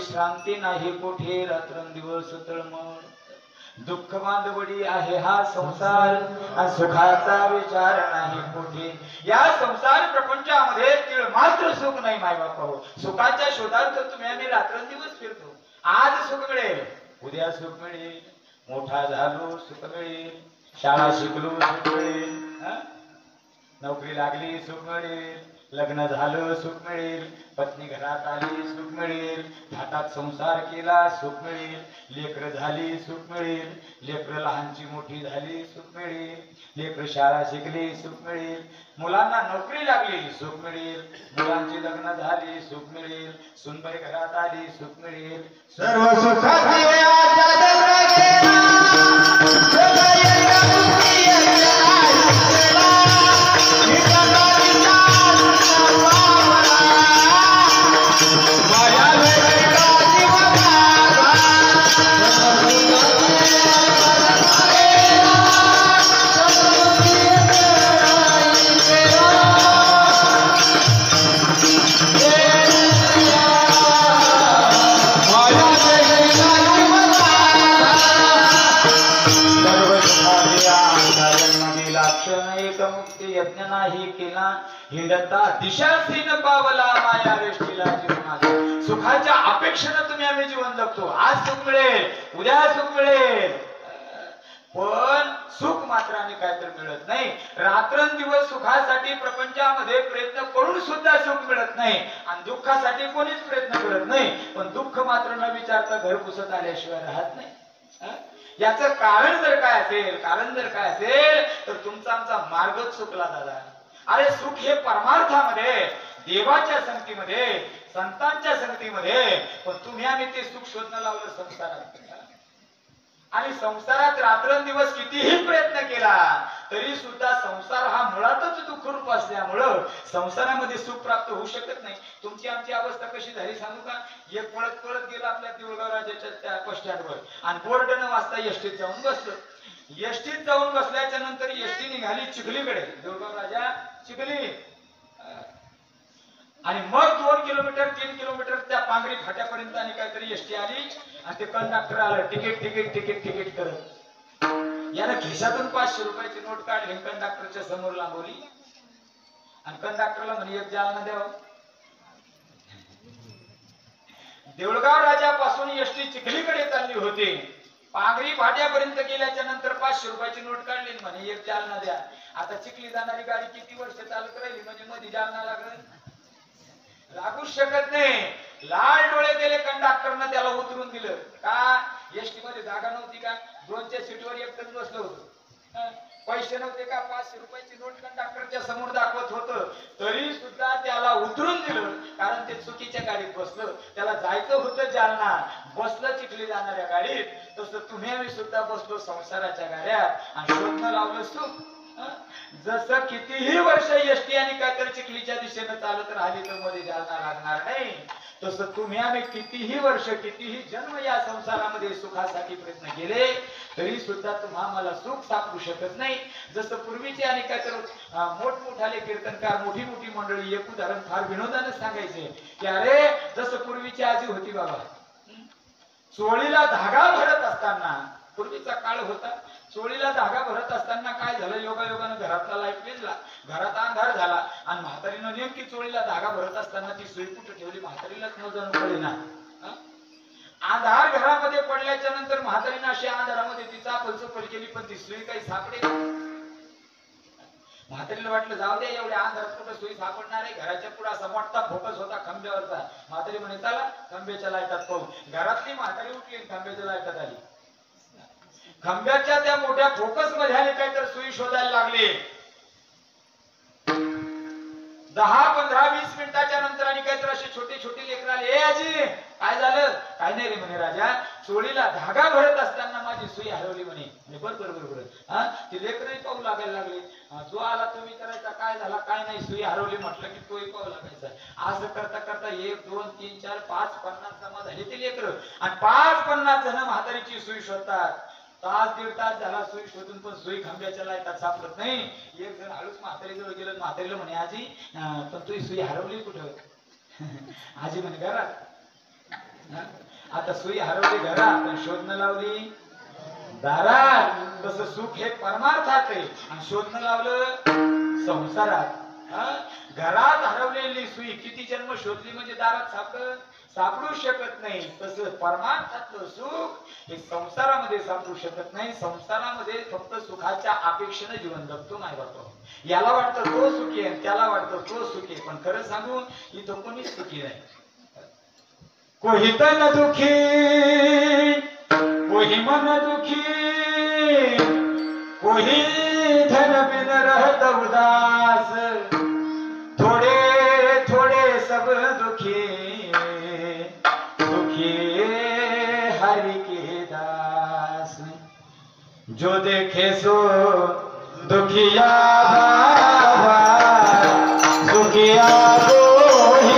शांती नाही कुठे रात्रंदिवस तळमळ। दुःख बांधवडी आहे हा संसार, सुखाचा विचार नाही कुठे। या संसार प्रपंचामध्ये तीळ मात्र सुख नाही माय बाप हो। सुखाच्या शोधार्थ तुम्ही आम्ही रात्रंदिवस फिरतो। आज सुख मिळेल, उद्या सुख मिळेल, मोठा झालो सुख मिळेल, शाळा शिकलो सुख मिळेल, नोकरी लागली सुख मिळेल, लग्न झालं सुख मिळेल, पत्नी घरात आली सुख मिळेल, हातात संसार केला सुख मिळेल, लेकर झाली सुख मिळेल, लेकर लहानची मोठी झाली सुख मिळेल, लेकर शाळा शिकली सुख मिळेल, मुलांना नोकरी लागली सुख मिळेल, मुलांची लग्न झाली सुख मिळेल, सुनबाई घरात आली सुख मिळेल। सर्व सुखाची यज्ञ नाही केला, हिंडता दिशाहीन पावला माया वेष्टीला जीवनाची। सुखाच्या अपेक्षेने तुम्ही आम्ही जीवन जगतो। आज सुख मिळेल, उद्या सुख मिळेल, पण सुख मात्राने काय तर मिळत नाही। रात्रंदिवस सुखासाठी प्रपंचामध्ये प्रयत्न करून सुद्धा सुख मिळत नाही, आणि दुःखासाठी कोणीच प्रयत्न करत नाही, पण दुःख मात्र न विचारता घर पुसत आल्याशिवाय राहत नाही। याचं कारण जर काय असेल तर तुमचा आमचा मार्गच चुकला दादा। अरे सुख हे परमार्थामध्ये, देवाच्या संगतीमध्ये, संतांच्या संगतीमध्ये, पण तुम्ही आम्ही ते सुख शोधणं लावलं संसारात। आणि संसारात रात्रंदिवस कितीही प्रयत्न केला तरी सुद्धा संसार हा मुळातच दुःखरूप असल्यामुळं संसारामध्ये सुख प्राप्त होऊ शकत नाही। तुमची आमची अवस्था कशी झाली सांगू का? एक पळत पळत गेला आपल्या देऊळगाव राजाच्या त्या बस स्टँडवर, आणि बोर्ड न वाजता एसटीत जाऊन बसलो। एसटीत जाऊन बसल्याच्या नंतर एसटी निघाली चिखलीकडे, देऊळगाव राजा चिखली, आणि मग 2 किलोमीटर 3 किलोमीटर त्या पांगरी फाट्यापर्यंत आणि काहीतरी एसटी आली, आणि ते कंडक्टर आलं तिकीट तिकीट तिकीट तिकीट करत। यानं खिशातून 500 रुपयाची नोट काढली, कंडक्टरच्या समोर लांबवली, आणि कंडक्टरला म्हणे एक जालना द्यावं। देऊळगाव राजापासून एसटी चिखलीकडे चालली होती, पांगरी फाट्यापर्यंत गेल्याच्या नंतर 500 रुपयाची नोट काढली, म्हणे एक जालना द्या। आता चिखली जाणारी गाडी किती वर्ष चालत राहिली म्हणजे मध्ये जालना लागूच शकत नाही। लाल डोळे केले कंडक्टरनं, त्याला उतरून दिलं। का? एसटी मध्ये जागा नव्हती का? 2च्या सीटवर एकटंच बसलो होतो। पैसे नव्हते का 500 रुपयाची नोट कंडक्टरच्या समोर दाखवत होतं तरी सुद्धा त्याला उतरून दिलं कारण ते चुकीच्या गाडीत बसलं त्याला जायचं होतं जालना बसलं चिखली जाणाऱ्या गाडीत तसं तुम्ही आम्ही सुद्धा बसलो संसाराच्या गाड्यात आणि शोधणं लावलं सुख जसं कितीही वर्ष एसटी आणि काहीतरी चिखलीच्या दिशेनं चालत राहिली तर मध्ये जालना लागणार नाही तसं तुम्ही आम्ही कितीही वर्ष कितीही जन्म या संसारामध्ये सुखासाठी प्रयत्न केले तरी सुद्धा तुम्हा मला सुख सापडू शकत नाही जसं पूर्वीचे आणि काहीतरी मोठमोठाले कीर्तनकार मोठी मोठी मंडळी एक उदाहरण फार विनोदाने सांगायचे की अरे जसं पूर्वीची आजी होती बाबा चोळीला धागा भरत असताना पूर्वीचा काळ होता चोळीला धागा भरत असताना काय झालं योगायोगानं घरातला लाईट विझला घरात अंधार झाला आणि म्हातारीनं नेमकी चोळीला धागा भरत असताना ती सुई कुठे ठेवली म्हातारीलाच न जाणू पडेना अंधार घरामध्ये पडल्याच्या नंतर म्हातारीनं अशी अंधारामध्ये तिचा पलचपल केली पण ती सुई काही सापडे म्हातारीला वाटलं जाऊ दे एवढ्या अंधारात कुठं सुई सापडणार आहे घराच्या पुढे असा मोठा फोकस होता खांब्यावरचा म्हातारी म्हणे चला खांब्याच्या लाईटात पाहू घरातली म्हातारी उठली खांब्याच्या लाईटात आली खांब्याच्या त्या मोठ्या फोकस मध्ये आले काय तर सुई शोधायला लागले 10, 15, 20 मिनिटाच्या नंतर आणि काहीतरी अशी छोटी छोटी लेकरं आली ए आजी काय झालं काय नाही रे म्हणे राजा चोळीला धागा भरत असताना माझी सुई हरवली म्हणे बरोबर हा ती लेकरही पाहू लागायला लागली जो आला तो विचारायचा काय झाला काय नाही सुई हरवली म्हटलं की तोही पाहू लागायचा असं करता करता 1, 2, 3, 4, 5, 50 जमा झाली ती लेकरं आणि 5-50 जण म्हातारीची सुई शोधतात तास 1.5 तास झाला सुई शोधून पण सुई खांब्याच्या लाईटात सापडत नाही एक जण हळूच म्हातारीजवळ गेलं म्हातारीला म्हणे आजी पण तुझी सुई हरवली कुठं आजी म्हणे घरात आता सुई हरवली घरात पण शोधणं लावली दारात तसं सुख हे परमार्थात आहे आणि शोधणं लावलं संसारात घरात हरवलेली सुई किती जन्म शोधली म्हणजे दारात सापडू शकत नाही तसं परमार्थातलं सुख हे संसारामध्ये सापडू शकत नाही संसारामध्ये फक्त सुखाच्या अपेक्षेने जीवन जगतो नाही बाबा याला वाटतं तो सुखी आहे त्याला वाटतं तो सुखी आहे पण खरं सांगू इथं कोणीच सुखी नाही कोही तन दुखी कोही मन दुखी कोही धन बिन रहत उदास थोड़े थोड़े सब दुखी हरि के दास जो देखे सो दुखिया बाबा दुखिया को ही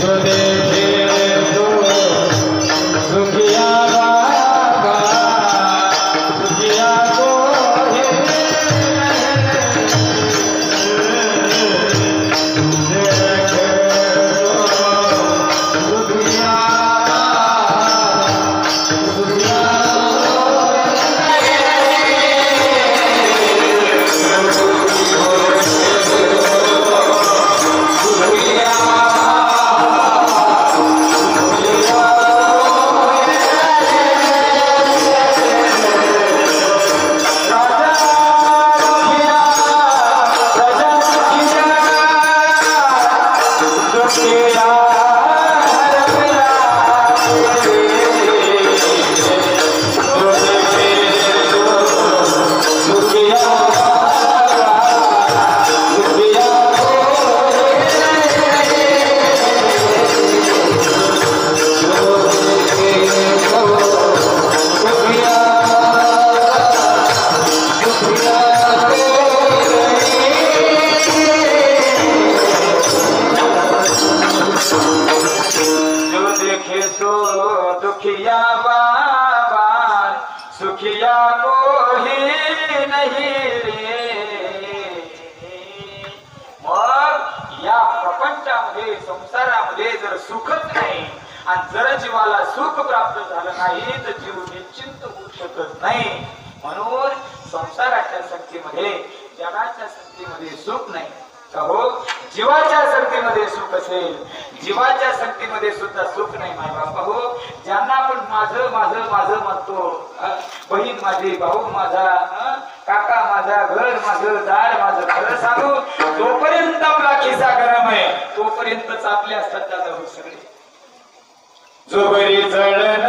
जो देखे सो दुखिया बाबा दुखिया को दुखिया बाबा सुखिया कोही नाही रे मग या प्रपंचामध्ये संसारामध्ये जर सुखच नाही आणि जर जीवाला सुख प्राप्त झालं नाही तर जीव निश्चिंत होऊ शकत नाही म्हणून संसाराच्या संगतीमध्ये जगाच्या संगतीमध्ये सुख नाही हो जीवाच्या संगतीमध्ये सुख असेल जीवाच्या संगतीमध्ये सुद्धा सुख नाही माय बापा हो ज्यांना आपण माझं माझं माझं म्हणतो बहीण माझी भाऊ माझा काका माझा घर माझं दार माझं खरं सांगू जोपर्यंत आपला खिसा गरम आहे तोपर्यंतच आपले असतात दादा सगळे जो बरी जळण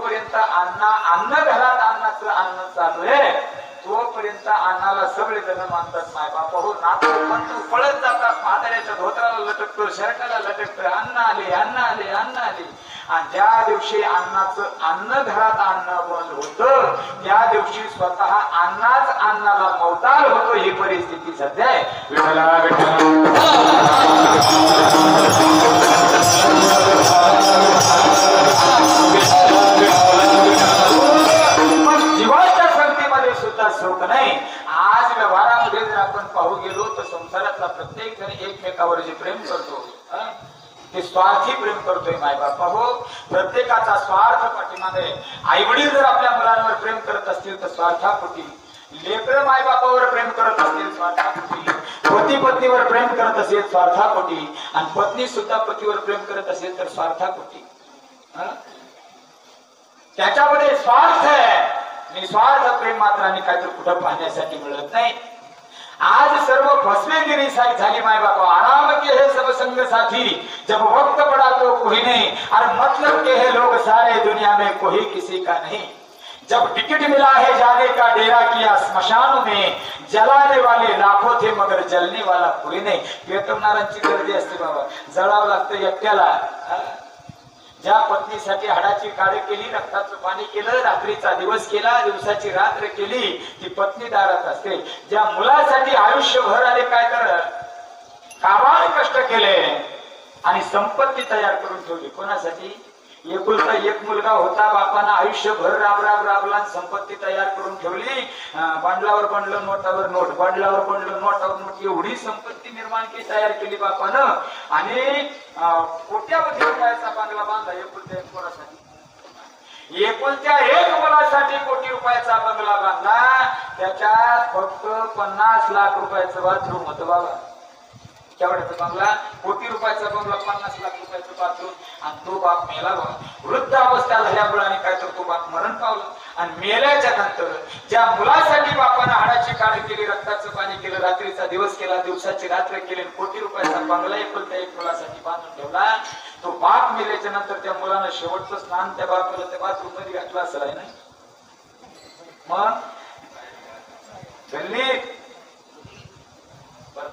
जोपर्यंत अन्न घरात अन्नाचं अन्न चालू आहे तोपर्यंत अन्नाला सगळे जण मानतात माय बापा हो नातू पण पळत जातात म्हाताऱ्याच्या धोत्राला लटकतो शर्टाला लटकतं अन्न आले अन्न आले अन्न आले आणि ज्या दिवशी अन्न घरात अन्न बंद होतं त्या दिवशी स्वतः अन्नाला मवताल होतो ही परिस्थिती सध्या आहे. विठ्ठला जीवाच्या संगतीमध्ये सुद्धा सुख नाही. आज व्यवहारामध्ये जर आपण पाहू गेलो तर संसारातला प्रत्येक जण एकमेकावर जे प्रेम करतो ते स्वार्थी प्रेम करतोय माय बापा हो. प्रत्येकाचा स्वार्थ पाठीमागे आई वडील जर आपल्या मुलांवर प्रेम करत असतील तर स्वार्थापोटी, लेकर माय बापावर प्रेम करत असतील स्वार्थापोटी, पती पत्नीवर प्रेम करत असेल स्वार्थापोटी आणि पत्नी सुद्धा पतीवर प्रेम करत असेल तर स्वार्थापोटी. त्याच्यामध्ये स्वार्थ आहे निस्वार्थ प्रेम मात्र आणि काहीतरी कुठं पाहण्यासाठी मिळत नाही. आज सर्व फसवेगिरी झाली माय बापा. आराम के है सब संग साथी जब वक्त पड़ा तो कोई नहीं और मतलब के है लोग सारे दुनिया में कोई किसी का नहीं. जब टिकट मिला है जाने का डेरा किया स्मशानों में जलाने वाले लाखों थे मगर जलने वाला कोई नहीं. पेटवणाऱ्यांची गर्दी असते बाबा, जळावं लागतं एकट्याला. ज्या पत्नीसाठी हाडाची काढ केली, रक्ताचं पाणी केलं, रात्रीचा दिवस केला, दिवसाची रात्र केली, ती पत्नी दारात असते. ज्या मुलासाठी आयुष्यभर आले काय तर काबाड कष्ट केले आणि संपत्ती तयार करून ठेवली. कोणासाठी? एकुलता एक मुलगा होता, बापानं आयुष्यभर राबला संपत्ती तयार करून ठेवली. बंडलावर बंडल नोटावर नोट, बंडलावर बंडल नोटावर नोट, एवढी संपत्ती निर्माण केली, तयार केली बापानं. आणि कोट्यावधी रुपयाचा बंगला बांधला एकुलत्या एक मुलासाठी. एकुलत्या एक मुलासाठी कोटी रुपयाचा बंगला बांधला. त्याच्यात फक्त 50 लाख रुपयाचं बाथरूम होतं बाबा. केवढ्याचा बंगला? कोटी रुपयाचा बंगला, 50 लाख रुपयाचं बाथरूम. आणि तो बाप मेला बा. वृद्ध अवस्था झाल्यामुळे काय तर तो बाप मरण पावला. आणि मेल्याच्या नंतर ज्या मुलासाठी बापानं हाडाची काढ केली, रक्ताचं पाणी केलं, रात्रीचा दिवस केला, दिवसाची रात्र केली, कोटी रुपयाचा बंगला एकुलत्या एक मुलासाठी बांधून ठेवला. तो बाप मेल्याच्या नंतर त्या मुलानं शेवटचं स्नान त्या बापाला त्या बाथरूम मध्ये घातलं असेल आहे ना. मग गल्लीत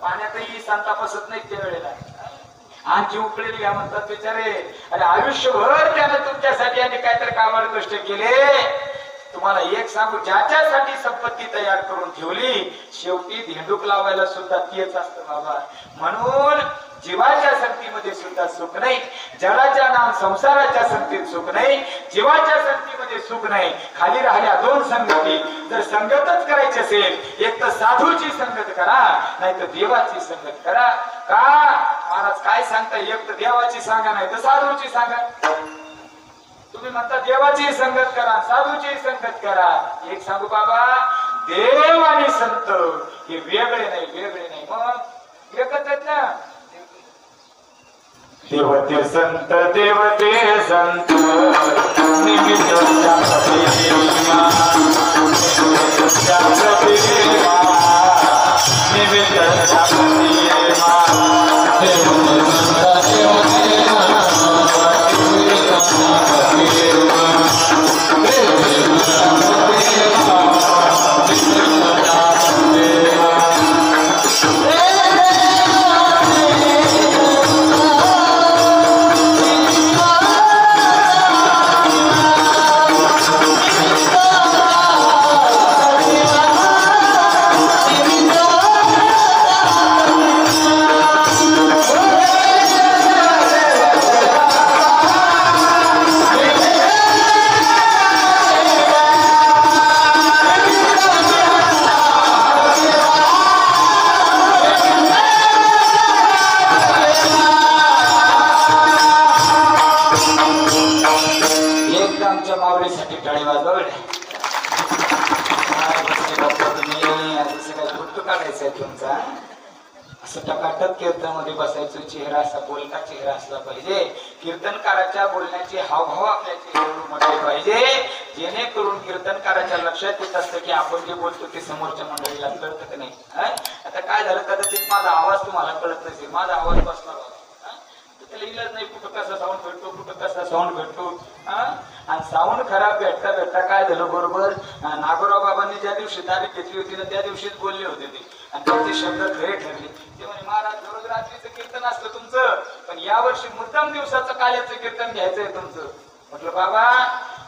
पाण्यातही सांता बसत नाही त्या वेळेला. आणखी उकळेल घ्या म्हणतात बिचारे. अरे आयुष्यभर त्यानं तुमच्यासाठी आणि काहीतरी कामाड कष्ट केले. तुम्हाला एक सांगू, ज्याच्यासाठी संपत्ती तयार करून ठेवली शेवटी धेंडूक लावायला सुद्धा तेच असतं बाबा. म्हणून जीवाच्या संगतीमध्ये सुद्धा सुख नाही, जगाच्या नाम संसाराच्या संगतीत सुख नाही, जीवाच्या संगतीमध्ये सुख नाही. खाली राहिल्या दोन संगती. जर संगतच करायची असेल एक तर साधूची संगत करा, नाही तर देवाची संगत करा. का महाराज काय सांगता? एक तर देवाची सांगा, नाही तर साधूची सांगा. तुम्ही म्हणता देवाची संगत करा, साधूची संगत करा. एक सांगू बाबा, देव आणि संत हे वेगळे नाही, वेगळे नाही. मग एकच आहेत ना. देवते संत देवते संत निमित्त टकाटक कीर्तनामध्ये बसायचं. चेहरा असा बोलका चेहरा असला पाहिजे. कीर्तनकाराच्या बोलण्याचे हावभाव आपल्या चेहऱ्यावर म्हटले पाहिजे, जेणेकरून कीर्तनकाराच्या लक्षात येत असतं की आपण जे बोलतो ते समोरच्या मंडळीला कळतं की नाही. आता काय झालं, कदाचित माझा आवाज तुम्हाला कळत नसेल, माझा आवाज बसला बाबा, त्याला इलाज नाही. कुठं कसा साऊंड भेटतो, कुठं कसा साऊंड भेटतो. आणि साऊंड खराब भेटता भेटता काय झालं बरोबर नागोराव बाबांनी ज्या दिवशी तारीख घेतली होती ना त्या दिवशीच बोलले होते ते आणि त्यांचे शब्द खरे ठरले. ते म्हणे महाराज रोज रात्रीचं कीर्तन असतं तुमचं पण यावर्षी मुद्दाम दिवसाचं काल्याचं कीर्तन घ्यायचंय तुमचं. म्हटलं बाबा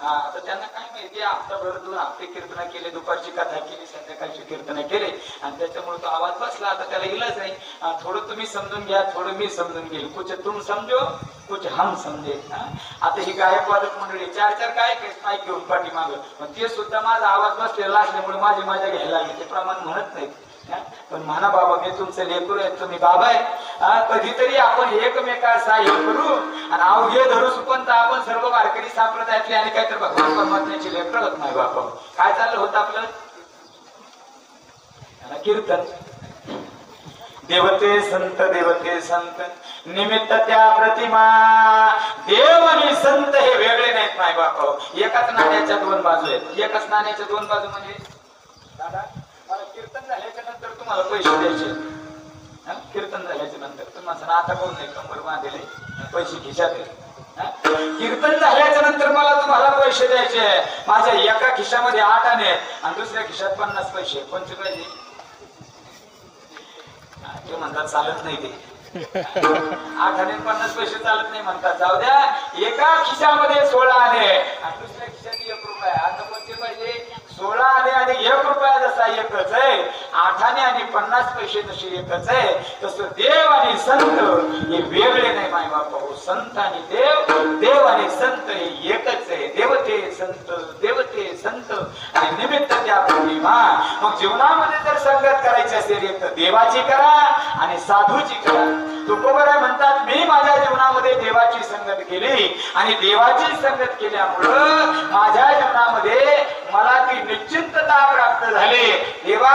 आता त्यांना काय माहिती हप्ताभर 2 हप्ते कीर्तन केले दुपारची कथा केली संध्याकाळची कीर्तन केले आणि त्याच्यामुळे तो आवाज बसला. आता त्याला इलाज नाही. थोडं तुम्ही समजून घ्या थोडं मी समजून घेईल कुछ तुम समजो कुछ हम समजे. आता ही गायक वादक मंडळी 4 काय घेऊन पाठीमाग पण ते सुद्धा माझा आवाज बसलेला असल्यामुळे माझी मजा घ्यायला लागली. ते प्रमाण म्हणत नाही पण म्हणा बाबा मी तुमचं लेकरू आहे तुम्ही बाबा आहे. कधीतरी आपण एकमेका सहाय्य करू आणि अवघे धरू सुपंत आपण सर्व वारकरी संप्रदायातले आणि काहीतरी भगवान परमात्म्याची लेकरं होत नाही बापा. काय चाललं होतं आपलं कीर्तन. देवते संत निमित्त त्या प्रतिमा. देव आणि संत हे वेगळे नाहीत नाही बापा. एकाच नाण्याच्या 2 बाजू आहेत. एकाच नाण्याच्या 2 बाजू म्हणजे दादा मला कीर्तन झाल्याच्या नंतर तुम्हाला पैसे द्यायचे. कीर्तन झाल्याच्या नंतर तुम्हाला आता कोण नाही कंबर बांधले पैसे खिशात कीर्तन झाल्याच्या नंतर मला तुम्हाला पैसे द्यायचे. माझ्या एका खिशामध्ये 8 आणे आणि दुसऱ्या खिशात 50 पैसे. कोणते पाहिजे ते म्हणतात चालत नाही ते 8 आणे 50 पैसे चालत नाही म्हणतात. जाऊ द्या एका खिशामध्ये 16 आणे आणि दुसऱ्या खिशात 1 रुपया. आता कोणते पाहिजे 16 आणे आणि 1 रुपया जसा एकच आहे 8 आणे आणि 50 पैसे जसे एकच आहे तसं देव आणि संत हे वेगळे नाही माय बापा. संत आणि देव आणि संत हे एकच आहे. देवते संत आणि निमित्त त्या प्रतिमा. मग जीवनामध्ये जर संगत करायची असेल एक तर देवाची करा आणि साधूची करा. तुकोबराय म्हणतात मी माझ्या जीवनामध्ये देवाची संगत केली आणि देवाची संगत केल्यामुळं माझ्या जीवनामध्ये मला ती निश्चिंतता प्राप्त झाली. देवा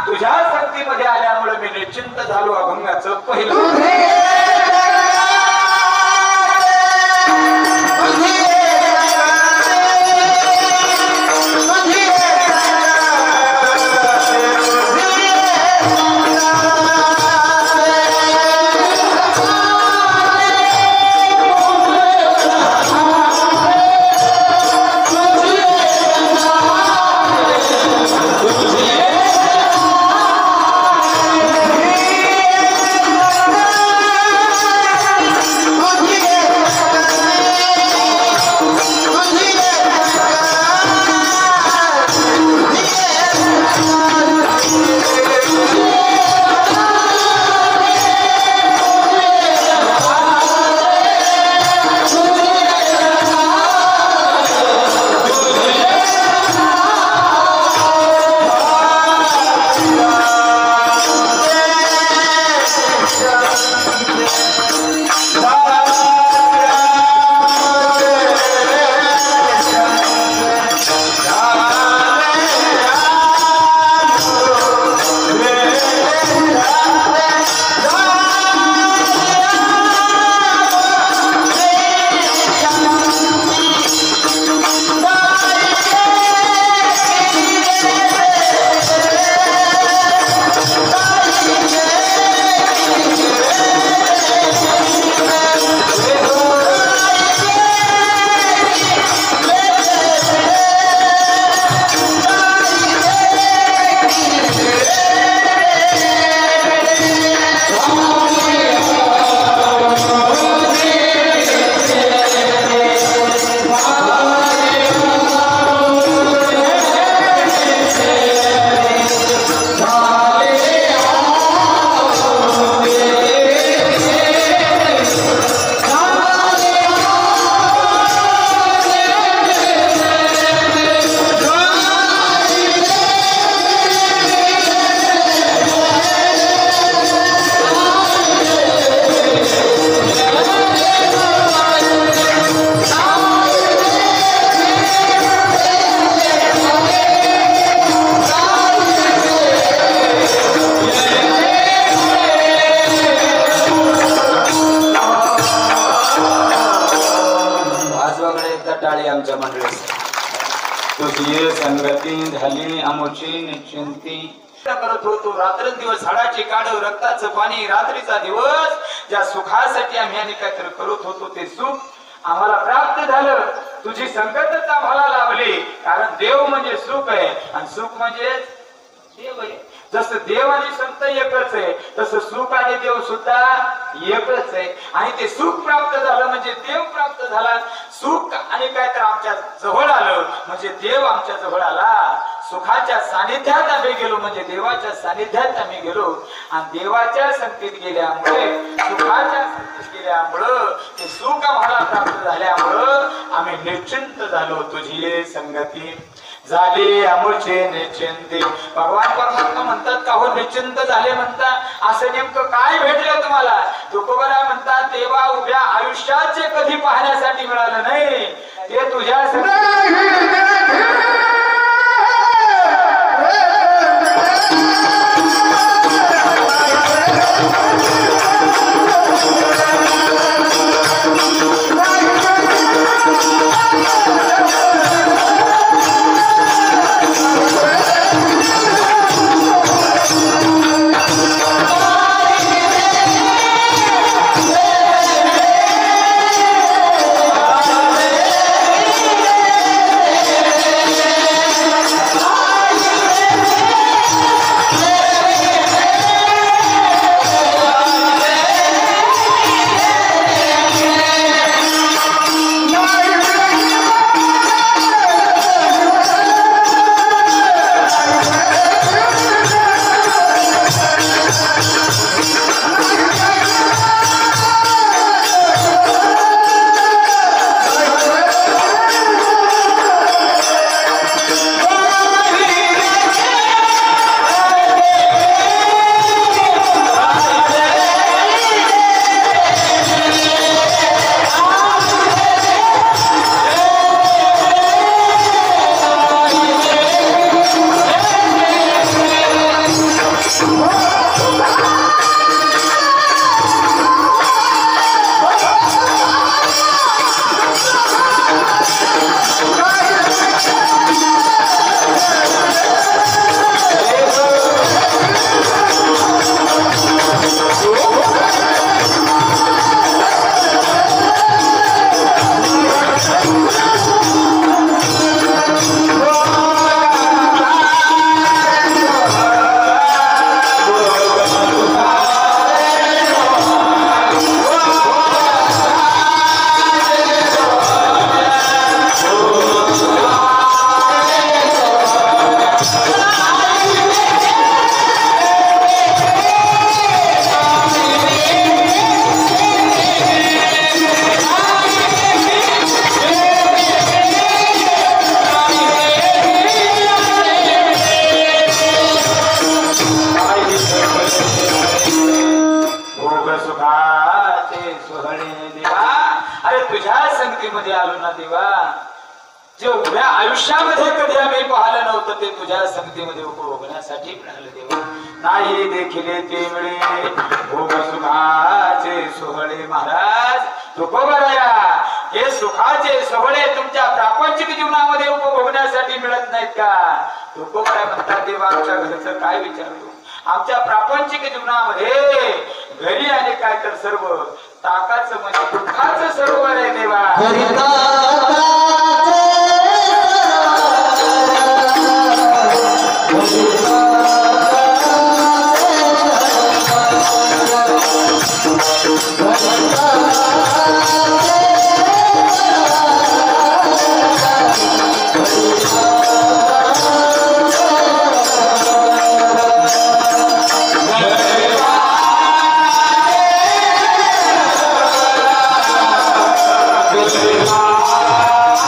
तुझ्या संगतीमध्ये आल्यामुळे मी निश्चिंत झालो. अभंगाचं पहिलं आमच्या मंडळीस तुझी संगती झाली आमची निश्चिंती करत होतो. रात्रंदिवस झाडाची काढव रक्ताचं पाणी रात्रीचा दिवस ज्या सुखासाठी आम्ही आणि काहीतरी करत होतो ते सुख आम्हाला प्राप्त झालं. तुझी संकटच आम्हाला लाभली, कारण देव म्हणजे सुख आहे आणि सुख म्हणजे देव आहे. जसं देव आणि संत एकच आहे तसं सुख आणि देव सुद्धा एकच आहे. आणि ते सुख प्राप्त झालं म्हणजे देव प्राप्त झाला. सुख आणि काय तर आमच्या जवळ आलं म्हणजे देव आमच्या जवळ आला. सुखाच्या सानिध्यात आम्ही गेलो म्हणजे देवाच्या सानिध्यात आम्ही गेलो. आणि देवाच्या संगतीत गेल्यामुळे सुखाच्या संगतीत गेल्यामुळं ते सुख आम्हाला प्राप्त झाल्यामुळं आम्ही निश्चिंत झालो. तुझी संगती झाली आमुचे निश्चिंती. भगवान परमात्मा म्हणतात का हो निश्चिंत झाले म्हणतात, असं नेमकं काय भेटलं तुम्हाला? तुकोबरा म्हणतात देवा उभ्या आयुष्याचे कधी पाहण्यासाठी मिळालं नाही, ते तुझ्या संगतीमध्ये आलो ना देवा, जे उभ्या आयुष्यामध्ये कधी आम्ही पाहिलं नव्हतं ते तुझ्या संगतीमध्ये उपभोगण्यासाठी मिळालं देवा. नाही देखील ते मिळे भोग सुखाचे सोहळे. महाराज तुकोबराया, हे सुखाचे सोहळे तुमच्या प्रापंचिक जीवनामध्ये उपभोगण्यासाठी मिळत नाहीत का? तुकोबराया म्हणतात देवा आमच्या घरचं काय विचारतो, आमच्या प्रापंचिक जीवनामध्ये घरी आणि काय तर सर्व ताकाचं म्हणजे दुःखाचं सरोवर आहे देवा. Hare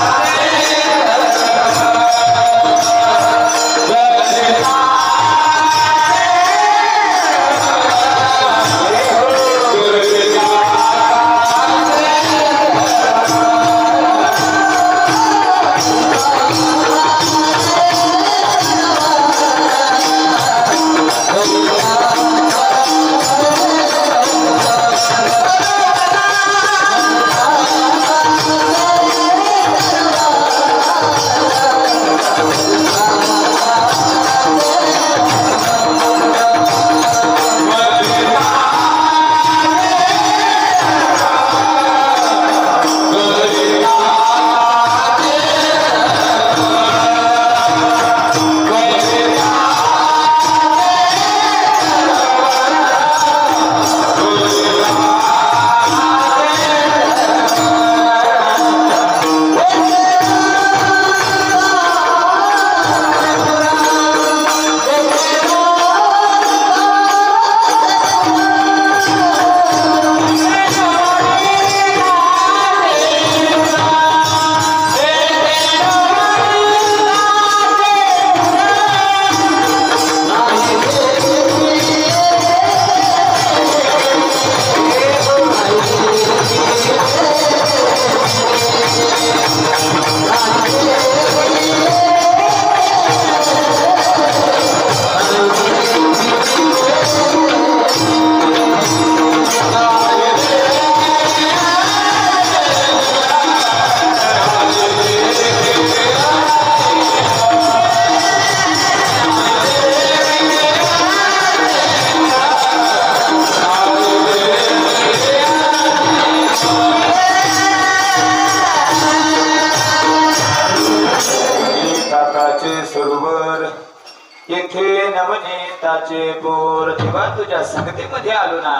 येथे नवनीताचे पोर तेव्हा तुझ्या संगतीमध्ये आलो ना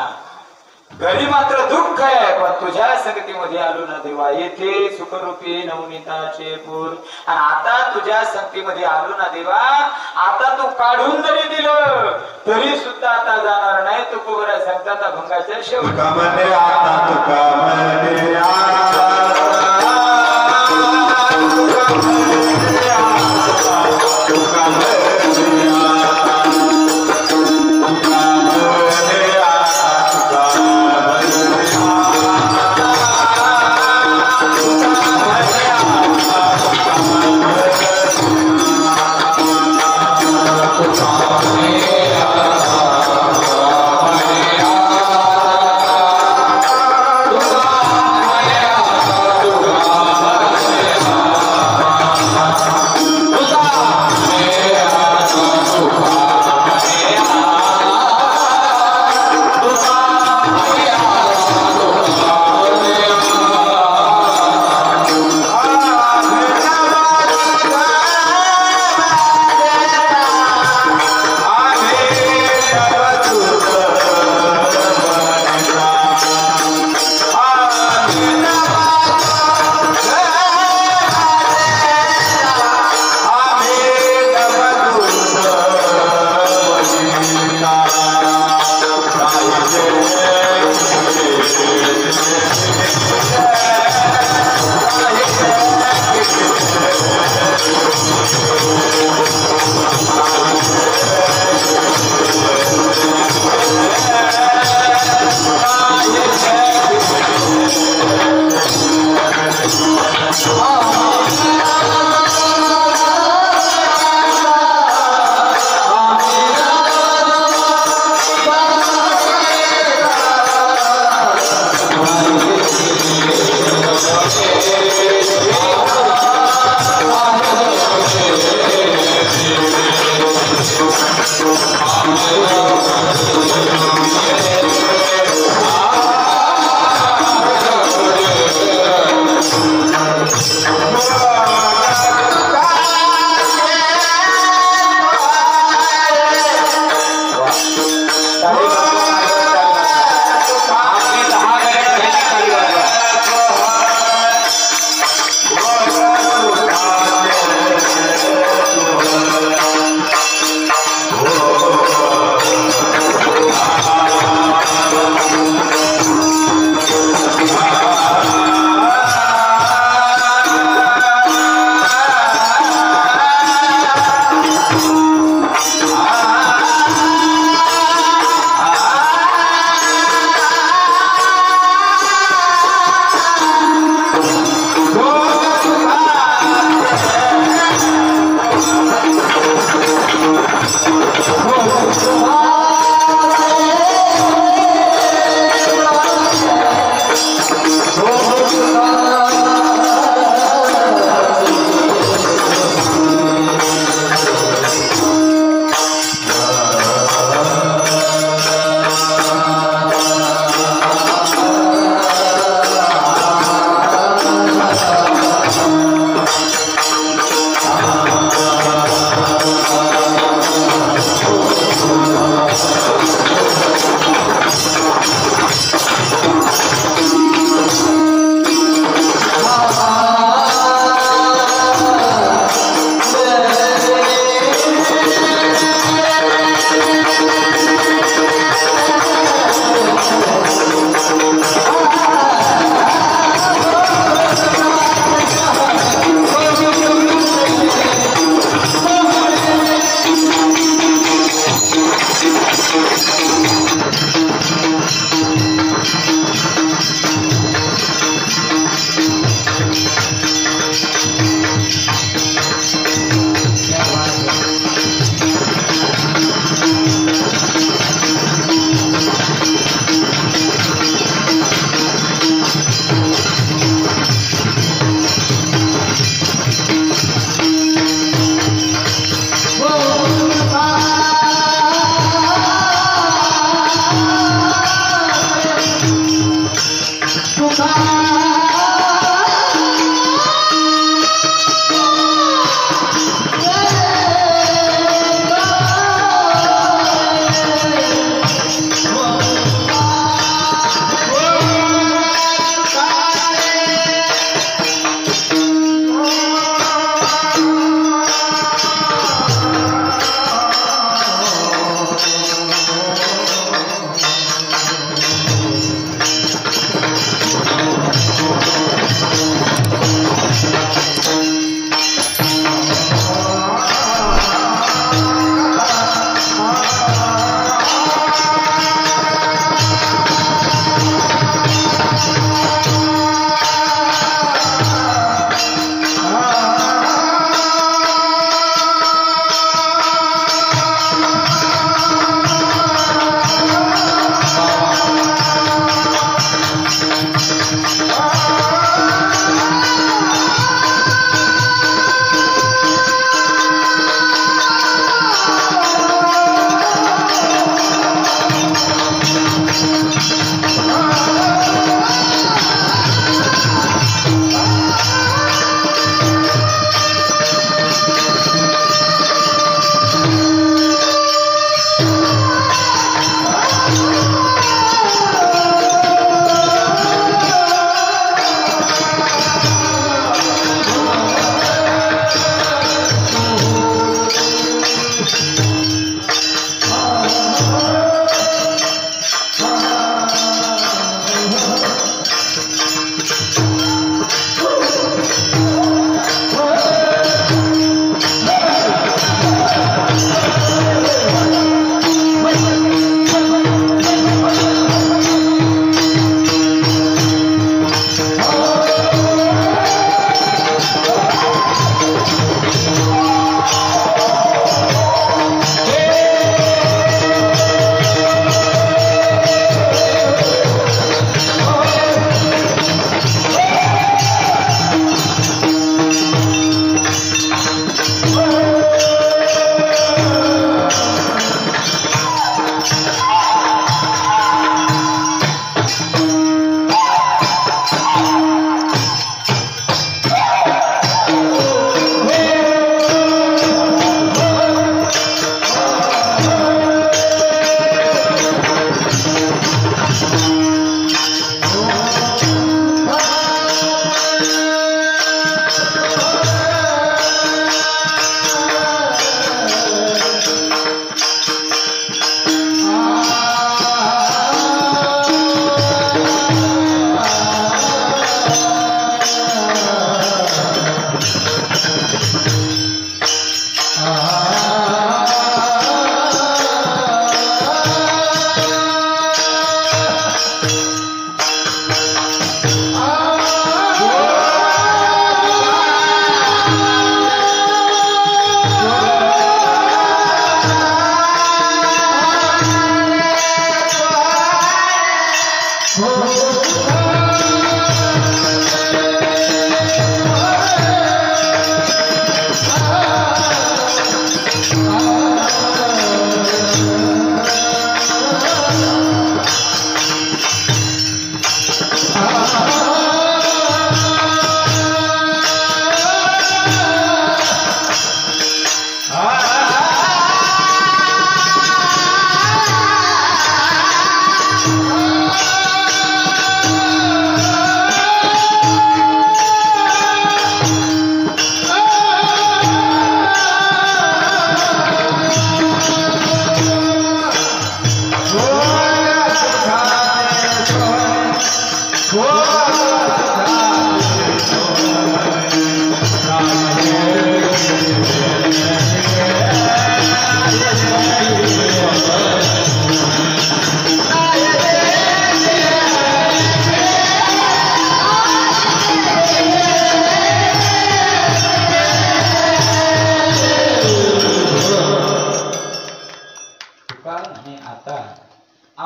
घरी मात्र दुःख आहे पण तुझ्या संगतीमध्ये आलो ना देवा येथे सुखरूपी नवनीताचे पोर आणि आता तुझ्या संगतीमध्ये आलो ना देवा आता तू काढून जरी दिलं तरी सुद्धा आता जाणार नाही तू कुबरा संगताचा भंगाच्या शेवट तुका म्हणे आता तुका म्हणे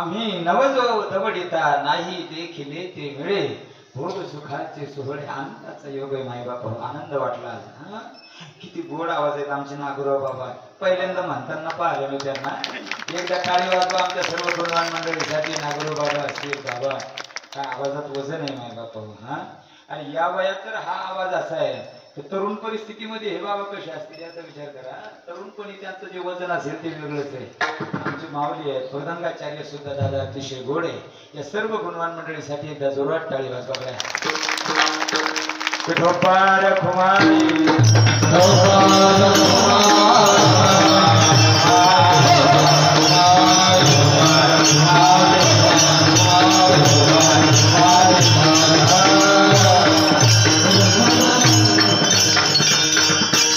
आम्ही नवजो दवडिता नाही देखिले ते मिळे भोग सुखाचे सोहळे आनंदाचा योग आहे माय बाप आनंद वाटला आज हा किती गोड आवाज आहेत आमचे नागुराव बाबा पहिल्यांदा म्हणताना पाहिलं मी त्यांना एकदा टाळी वाजवा आमच्या सर्व गुणवान मंडळीसाठी नागुराव बाबा असतील बाबा काय आवाजात वजन आहे माय बापा हा आणि या वयात तर हा आवाज असा आहे तर तरुण परिस्थितीमध्ये हे बाबा कसे असतील याचा विचार करा तरुणपणी त्यांचं जे वजन असेल ते वेगळंच आहे आमची माऊली आहे मृदंगाचार्य सुद्धा दादा अतिशय गोड आहे या सर्व गुणवान मंडळीसाठी एकदा जोरात टाळी वाजवा विठोबार कुमारी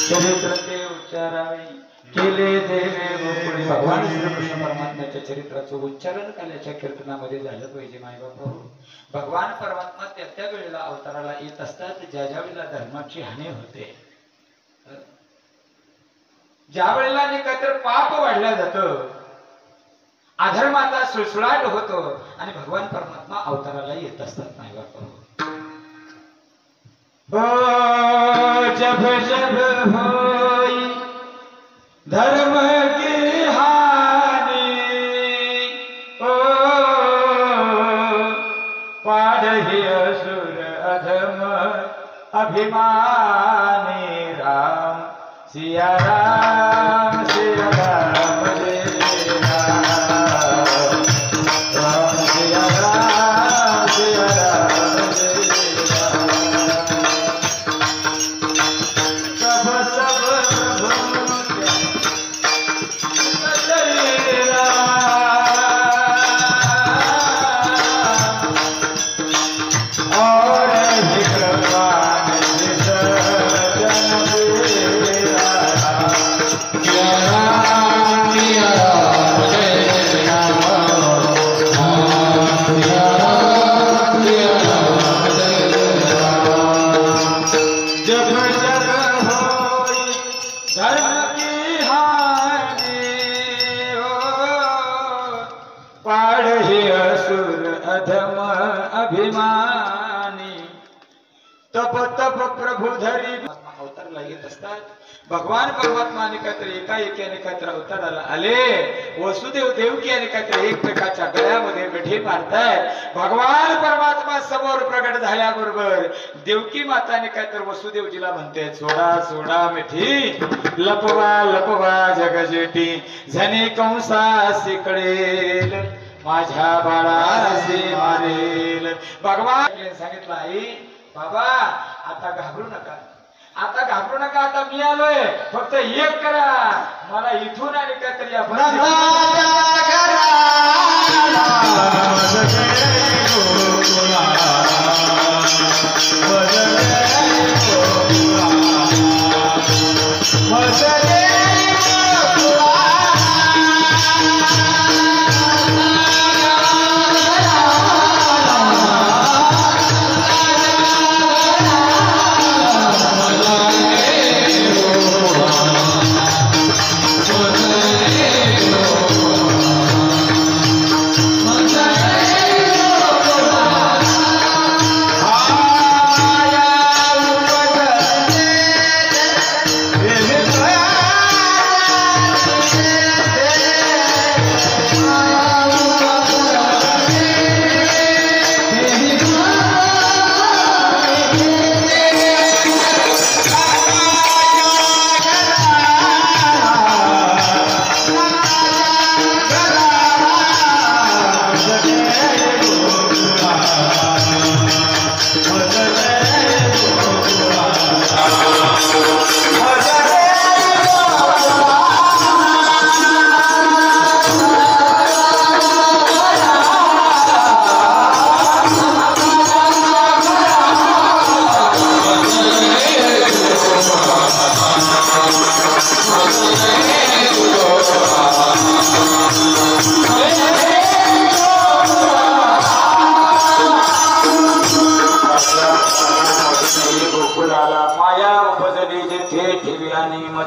चरित्र ते उच्चारावे केले देवे गोकुळे भगवान श्रीकृष्ण परमात्म्याच्या चरित्राचं उच्चारण काल्याच्या कीर्तनामध्ये झालं पाहिजे मायबापा भगवान परमात्मा त्या वेळेला अवताराला येत असतात ज्या वेळेला धर्माची हानी होते ज्या वेळेला काहीतरी पाप वाढलं जातं अधर्माचा सुळसुळाट होतो आणि भगवान परमात्मा अवताराला येत असतात मायबापा जब जब होई धर्म की हानि ओ पाढ़ी असुर अधम अभिमानी राम सिया राम सिया राम जय राम राम सिया राम सिया राम जय अभिमानी तप तप प्रभु धरी अवतारला येत असतात भगवान परमात्माने काहीतरी एकाएकीने काहीतरी अवताराला आले वसुदेव देवकी आणि काहीतरी एकमेकाच्या गळ्यामध्ये मिठी मारतायत भगवान परमात्मा समोर प्रगट झाल्याबरोबर देवकी माताने काहीतरी वसुदेवजीला म्हणते सोडा सोडा मिठी लपवा लपवा जगजेटी झने कंसासी कळेल माझ्या बाळासी मारेल भगवान सांगितलं आई बाबा आता घाबरू नका आता मी आलोय फक्त एक करा मला इथून आणि काहीतरी आपण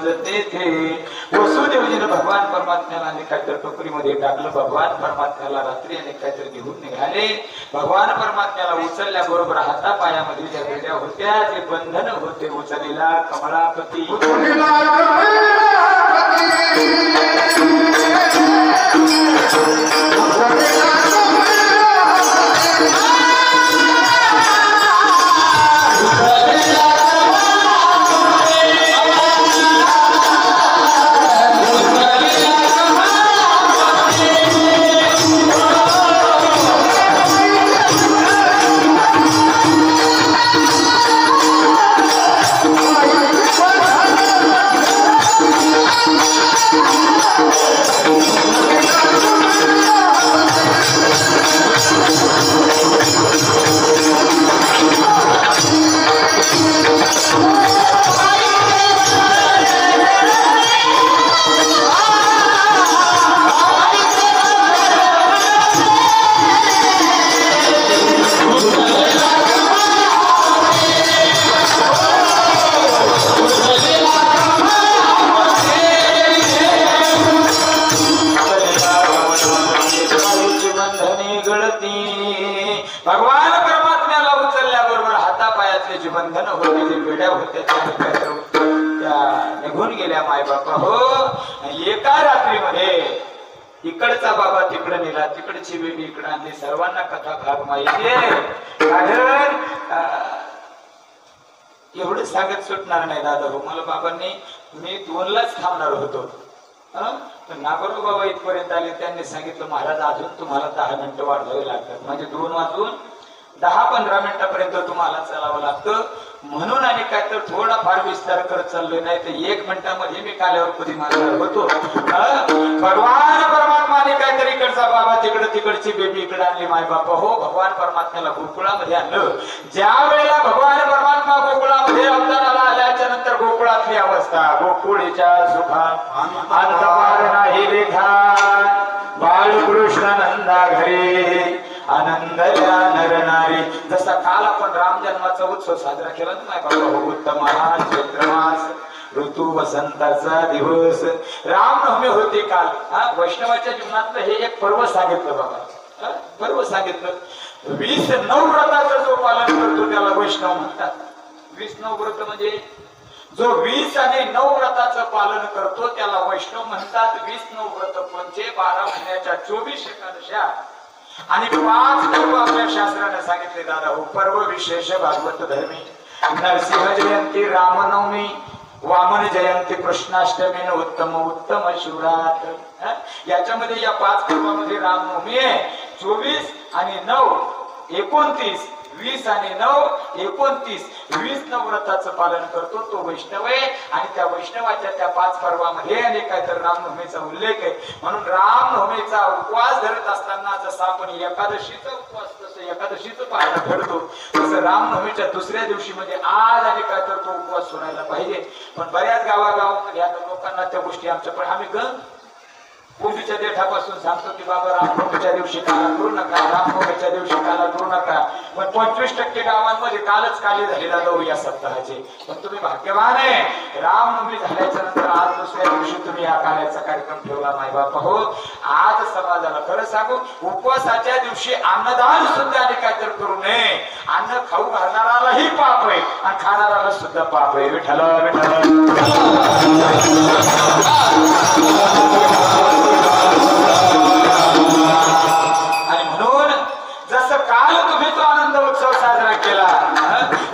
वाजते थे. वसुदेवजीने भगवान परमात्म्याला आणि काहीतरी टोकरीमध्ये टाकलं. भगवान परमात्म्याला रात्री आणि काहीतरी घेऊन निघाले. भगवान परमात्म्याला उचलल्याबरोबर हातापायामध्ये ज्या बेड्या होत्या ते बंधन होते उचलेला कमलापती. भगवान परमात्म्याला उचलल्याबरोबर हातापायातले जे बंधन होते जे बेड्या होत्या त्या निघून गेल्या. माय बापा हो. एका रात्रीमध्ये इकडचा बाबा तिकडे नेला, तिकडची बेबी इकडे आणली. सर्वांना कथा भाग माहितीये. कारण एवढं सांगत सुटणार नाही दादा हो. मला बाबांनी मी 2लाच थांबणार होतो. नागोर बाबा इथपर्यंत आले. त्यांनी सांगितलं महाराज अजून तुम्हाला 10 मिनिटं वाढवावे लागतात. म्हणजे 2 वाजून 10-15 मिनिटापर्यंत तुम्हाला चालावं लागतं. म्हणून आणि काय तर थोडाफार विस्तार करत चाललोय. नाही तर 1 मिनिटामध्ये मी काल्यावर कधी मारणार होतो. भगवान परमात्माने काहीतरी इकडचा बाबा तिकडची बेबी इकडे आणली. माय बापा हो. भगवान परमात्म्याला गोकुळामध्ये आणलं. ज्या वेळेला भगवान परमात्मा गोकुळामध्ये अवताराला आल्याच्या नंतर गोकुळातली अवस्था गोकुळीच्या सुखात अंतपार नाही लेखा. बाळकृष्ण नंदा घरी आनंदल्या नर नारी. जसा काल आपण राम जन्माचा उत्सव साजरा केला ना माय बाबा हो. उत्तम चैत्र मास ऋतू वसंताचा दिवस रामनवमी होती काल. वैष्णवाच्या जीवनातलं हे एक पर्व सांगितलं बाबा. पर्व सांगितलं. 29 व्रताचं जो पालन करतो त्याला वैष्णव म्हणतात. 29 व्रत म्हणजे जो 20 आणि 9 व्रताचं पालन करतो त्याला वैष्णव म्हणतात. 29 व्रत म्हणजे 12 महिन्याच्या 24 एकादशा आणि 5 पर्व आपल्या शास्त्राने सांगितले दादा हो. पर्व विशेष भागवत धर्मी. नरसिंह जयंती, रामनवमी, वामन जयंती, कृष्णाष्टमी, उत्तम शिवरात. याच्यामध्ये या 5 पर्वामध्ये रामनवमी आहे. 24 आणि 9 29, 20 आणि 9 29, 20 नवव्रताचं पालन करतो तो वैष्णव आहे. आणि त्या वैष्णवाच्या त्या 5 पर्वामध्ये आणि काय तर रामनवमीचा उल्लेख आहे. म्हणून रामनवमीचा उपवास धरत असताना जसा आपण एकादशीचा उपवास तसं एकादशीचं पालन करतो तसं रामनवमीच्या दुसऱ्या दिवशी म्हणजे आज आणि काय तर तो उपवास सोडायला पाहिजे. पण बऱ्याच गावागावामध्ये आता लोकांना त्या गोष्टी आमच्या पण आम्ही कोंबडीच्या देठापासून सांगतो की बाबा रामनवमीच्या दिवशी काला करू नका, रामनवमीच्या दिवशी काला करू नका. पण 25% गावांमध्ये कालच काली झालेला जाऊ या सप्ताहाचे. पण तुम्ही भाग्यवान आहे. रामनवमी झाल्याच्या नंतर आज दुसऱ्या दिवशी तुम्ही या काल्याचा कार्यक्रम ठेवला माय बापा हो. आज समाजाला खरं सांगू उपवासाच्या दिवशी अन्नदान सुद्धा आणि काय तर करू नये. अन्न खाऊ घालणारालाही पाप आहे आणि खाणाराला सुद्धा पाप आहे. विठ्ठल आणि म्हणून जसं काल तुम्ही तो आनंद उत्सव साजरा केला.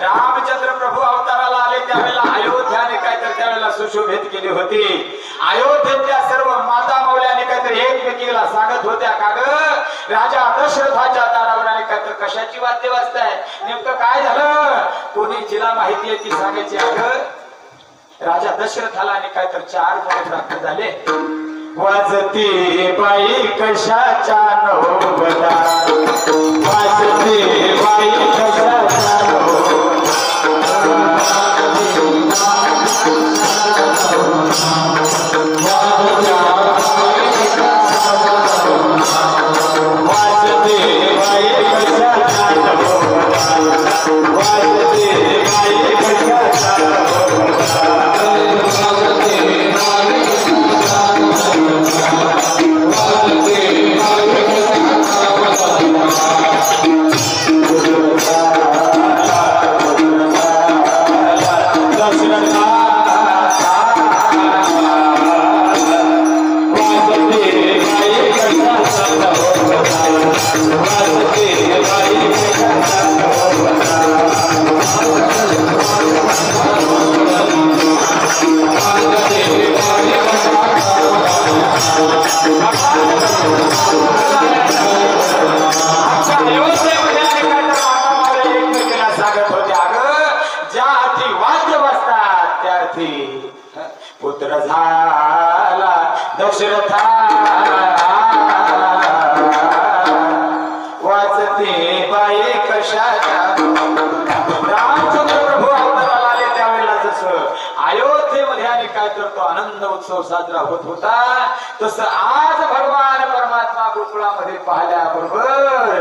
रामचंद्र प्रभू अवताराला आले त्यावेळेला अयोध्या आणि काय तर त्यावेळेला सुशोभित केली होती. अयोध्येतल्या सर्व माता मौल्याने काहीतरी एकमेकीला सांगत होत्या का ग राजा दशरथाच्या दारावर आणि काय तर कशाची वाद्य वाजताय. नेमकं काय झालं कोणी जिला माहिती आहे ती सांगायची. अगं राजा दशरथाला आणि काय तर 4 मुलं प्राप्त झाले. वाजती बाई कशाच्या नवबदा, वाजती बाई कशाच्या वाजते पुत्र झाला दशरथा वाचते बाई कशाच्या रामचंद्र प्रभू अवताराला आले त्यावेळेला जसं अयोध्येमध्ये आणि काय तर तो आनंद उत्सव साजरा होत होता तसं आज भगवान परमात्मा गोकुळामध्ये पाहिल्याबरोबर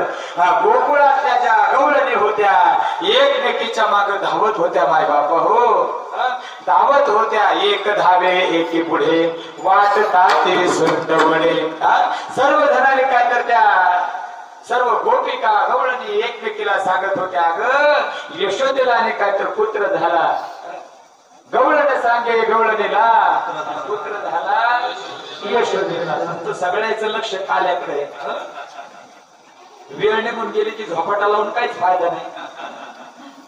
गोकुळातल्या ज्या गवळणी होत्या एकमेकीच्या माग धावत होत्या माय बापा हो धावत होत्या एक धावे एकी पुढे वाटता ते सुंदवणे सर्व जणांनी काय तर त्या सर्व गोपिका गवळणी एकमेकीला सांगत होत्या अगं यशोदेला आणि काय तर पुत्र झाला गवळण सांगे गवळणीला पुत्र झाला यशोदेला सगळ्याचं लक्ष काल्याकडे वेळ निघून गेली की झोपाटा लावून काहीच फायदा नाही